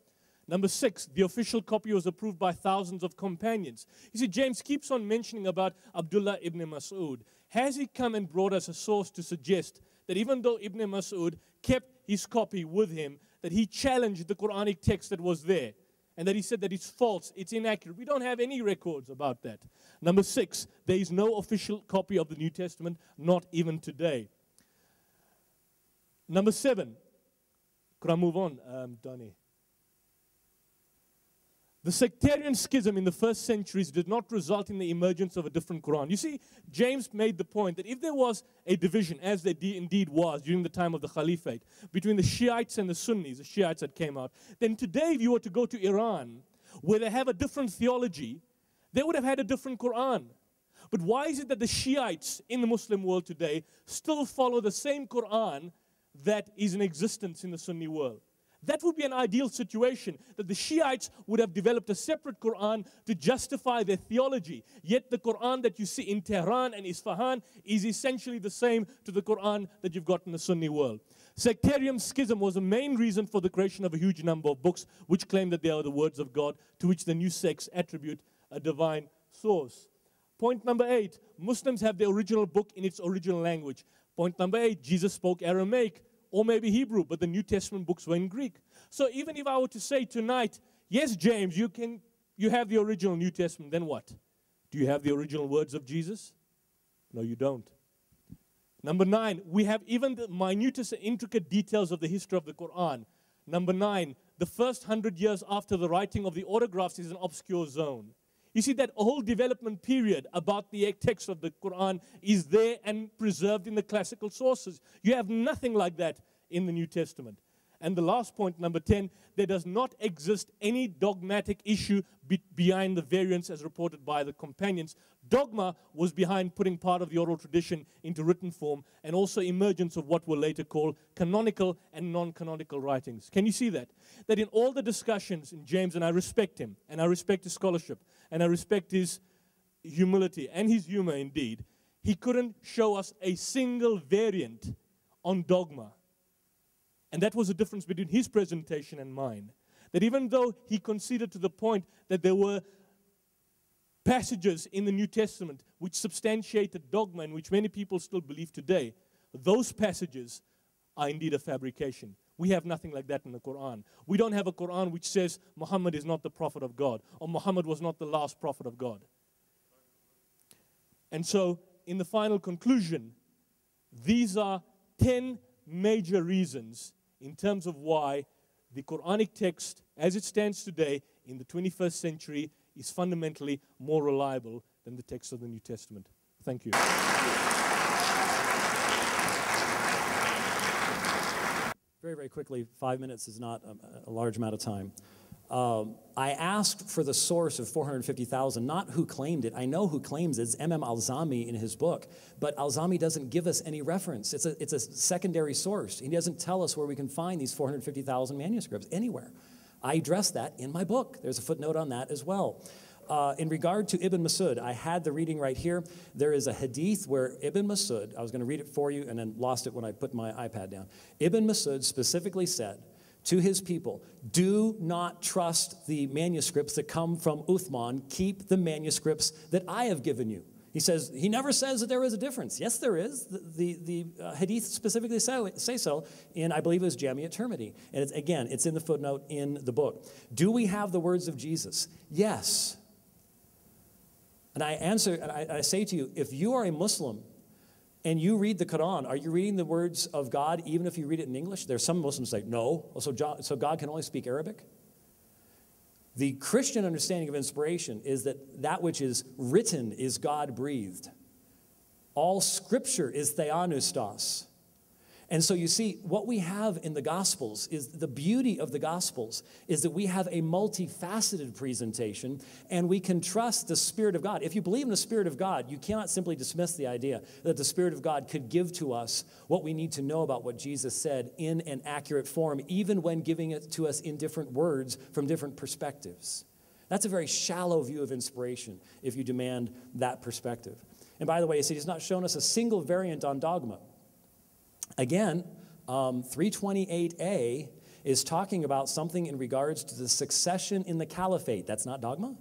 Number 6, the official copy was approved by thousands of companions. You see, James keeps on mentioning about Abdullah ibn Mas'ud. Has he come and brought us a source to suggest that even though Ibn Mas'ud kept his copy with him, that he challenged the Quranic text that was there, and that he said that it's false, it's inaccurate. We don't have any records about that. Number 6, there is no official copy of the New Testament, not even today. Number 7, could I move on, Donnie? The sectarian schism in the first centuries did not result in the emergence of a different Quran. You see, James made the point that if there was a division, as there indeed was during the time of the Caliphate, between the Shiites and the Sunnis, the Shiites that came out, then today if you were to go to Iran, where they have a different theology, they would have had a different Quran. But why is it that the Shiites in the Muslim world today still follow the same Quran that is in existence in the Sunni world? That would be an ideal situation, that the Shiites would have developed a separate Quran to justify their theology. Yet the Quran that you see in Tehran and Isfahan is essentially the same to the Quran that you've got in the Sunni world. Sectarian schism was the main reason for the creation of a huge number of books which claim that they are the words of God, to which the new sects attribute a divine source. Point number 8, Muslims have the original book in its original language. Point number 8, Jesus spoke Aramaic, or maybe Hebrew, but the New Testament books were in Greek. So even if I were to say tonight, yes, James, you have the original New Testament, then what? Do you have the original words of Jesus? No, you don't. Number 9, we have even the minutest and intricate details of the history of the Quran. Number 9, the first 100 years after the writing of the autographs is an obscure zone. You see, that whole development period about the text of the Quran is there and preserved in the classical sources. You have nothing like that in the New Testament. And the last point, number 10, there does not exist any dogmatic issue behind the variants as reported by the companions. Dogma was behind putting part of the oral tradition into written form, and also emergence of what were later called canonical and non-canonical writings. Can you see that? That in all the discussions in James, and I respect him, and I respect his scholarship, and I respect his humility and his humor indeed, he couldn't show us a single variant on dogma. And that was the difference between his presentation and mine. That even though he conceded to the point that there were passages in the New Testament which substantiated dogma and which many people still believe today, those passages are indeed a fabrication. We have nothing like that in the Quran. We don't have a Quran which says Muhammad is not the prophet of God, or Muhammad was not the last prophet of God. And so, in the final conclusion, these are 10 major reasons in terms of why the Quranic text, as it stands today in the 21st century, is fundamentally more reliable than the text of the New Testament. Thank you. Very, very quickly, 5 minutes is not a large amount of time. I asked for the source of 450,000, not who claimed it. I know who claims it. It's M.M. Alzami in his book. But Alzami doesn't give us any reference. It's a secondary source. He doesn't tell us where we can find these 450,000 manuscripts anywhere. I address that in my book. There's a footnote on that as well. In regard to Ibn Mas'ud, I had the reading right here. There is a hadith where Ibn Mas'ud, I was going to read it for you and then lost it when I put my iPad down. Ibn Mas'ud specifically said to his people, do not trust the manuscripts that come from Uthman. Keep the manuscripts that I have given you. He says, he never says that there is a difference. Yes, there is. The hadith specifically say so in, I believe it was Jami at-Tirmidhi. And it's in the footnote in the book. Do we have the words of Jesus? Yes. And I answer, and I say to you, if you are a Muslim and you read the Quran, are you reading the words of God even if you read it in English? There's some Muslims say, no, so God can only speak Arabic? The Christian understanding of inspiration is that which is written is God-breathed. All Scripture is theanustos. And so you see, what we have in the Gospels is the beauty of the Gospels is that we have a multifaceted presentation and we can trust the Spirit of God. If you believe in the Spirit of God, you cannot simply dismiss the idea that the Spirit of God could give to us what we need to know about what Jesus said in an accurate form, even when giving it to us in different words from different perspectives. That's a very shallow view of inspiration if you demand that perspective. And by the way, you see, he's not shown us a single variant on dogma. Again, 328a is talking about something in regards to the succession in the caliphate. That's not dogma?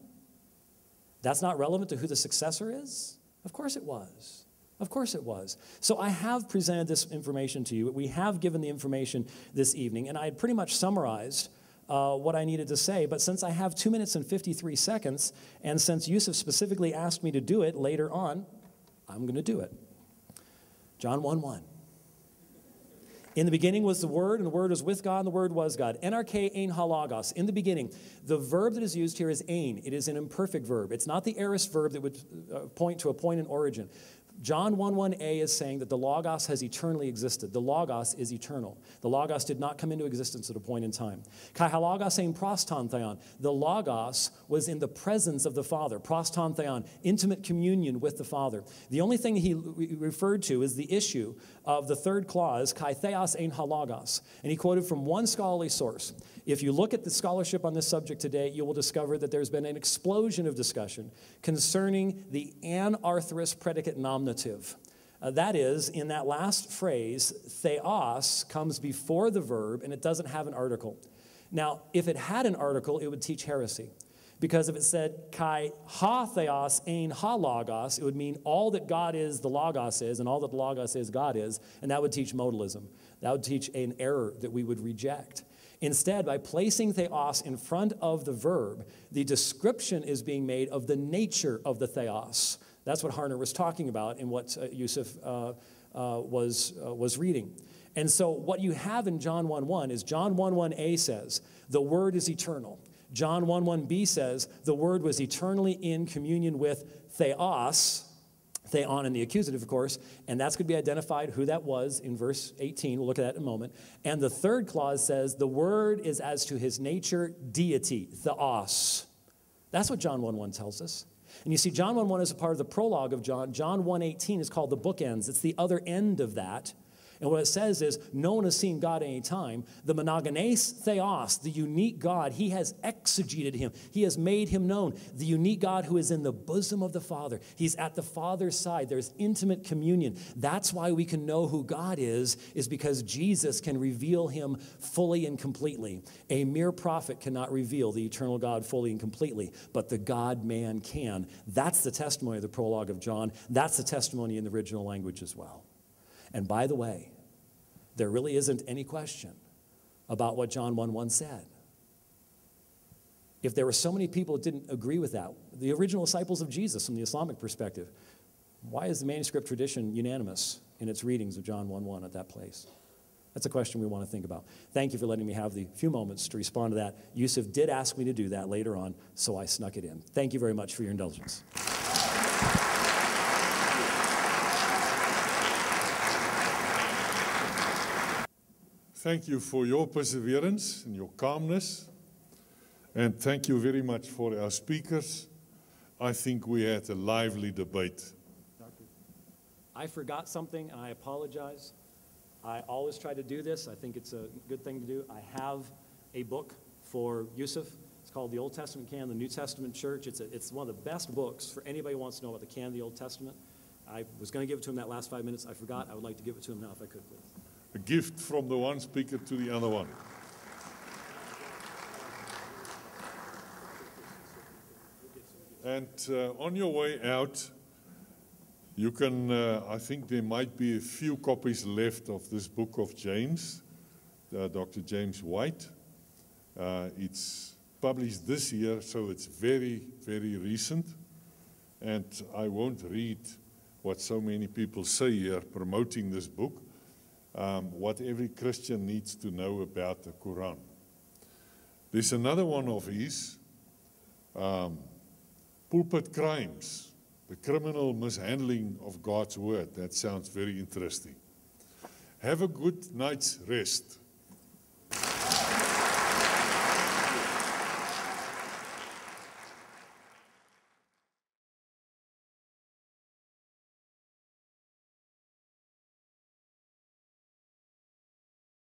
That's not relevant to who the successor is? Of course it was. Of course it was. So I have presented this information to you. We have given the information this evening, and I had pretty much summarized what I needed to say. But since I have 2 minutes and 53 seconds, and since Yusuf specifically asked me to do it later on, I'm going to do it. John 1:1. In the beginning was the Word, and the Word was with God, and the Word was God. NRK ein halagos. In the beginning. The verb that is used here is ein. It is an imperfect verb. It's not the aorist verb that would point to a point in origin. John 1:1a is saying that the Logos has eternally existed. The Logos is eternal. The Logos did not come into existence at a point in time. Kai halagos ein proston theon. The Logos was in the presence of the Father. Proston theon, intimate communion with the Father. The only thing he referred to is the issue of the third clause, kai theos ein halagos. And he quoted from one scholarly source. If you look at the scholarship on this subject today, you will discover that there's been an explosion of discussion concerning the anarthrous predicate nominative. That is, in that last phrase, theos comes before the verb, and it doesn't have an article. Now, if it had an article, it would teach heresy. Because if it said, kai ha theos ein ha logos, it would mean all that God is, the Logos is, and all that the Logos is, God is, and that would teach modalism. That would teach an error that we would reject. Instead, by placing theos in front of the verb, the description is being made of the nature of the theos. That's what Harner was talking about in what Yusuf was reading. And so what you have in John 1:1 is John 1:1a says, the Word is eternal. John 1:1b says, the Word was eternally in communion with theos, theon in the accusative, of course, and that's going to be identified who that was in verse 18. We'll look at that in a moment. And the third clause says, the Word is as to his nature, deity, theos. That's what John 1:1 tells us. And you see, John 1:1 is a part of the prologue of John. John 1:18 is called the bookends. It's the other end of that. And what it says is, no one has seen God at any time. The monogenes theos, the unique God, he has exegeted him. He has made him known. The unique God who is in the bosom of the Father. He's at the Father's side. There's intimate communion. That's why we can know who God is because Jesus can reveal him fully and completely. A mere prophet cannot reveal the eternal God fully and completely, but the God-man can. That's the testimony of the prologue of John. That's the testimony in the original language as well. And by the way, there really isn't any question about what John 1:1 said. If there were so many people that didn't agree with that, the original disciples of Jesus from the Islamic perspective, why is the manuscript tradition unanimous in its readings of John 1:1 at that place? That's a question we want to think about. Thank you for letting me have the few moments to respond to that. Yusuf did ask me to do that later on, so I snuck it in. Thank you very much for your indulgence. Thank you for your perseverance and your calmness. And thank you very much for our speakers. I think we had a lively debate. I forgot something, and I apologize. I always try to do this. I think it's a good thing to do. I have a book for Yusuf. It's called The Old Testament Canon, the New Testament Church. It's one of the best books for anybody who wants to know about the canon of the Old Testament. I was going to give it to him that last 5 minutes. I forgot. I would like to give it to him now if I could, please. A gift from the one speaker to the other one. And on your way out, you can, I think there might be a few copies left of this book of James, Dr. James White. It's published this year, so it's very, very recent. And I won't read what so many people say here promoting this book. What every Christian needs to know about the Quran. There's another one of his, Pulpit Crimes, the criminal mishandling of God's word. That sounds very interesting. Have a good night's rest.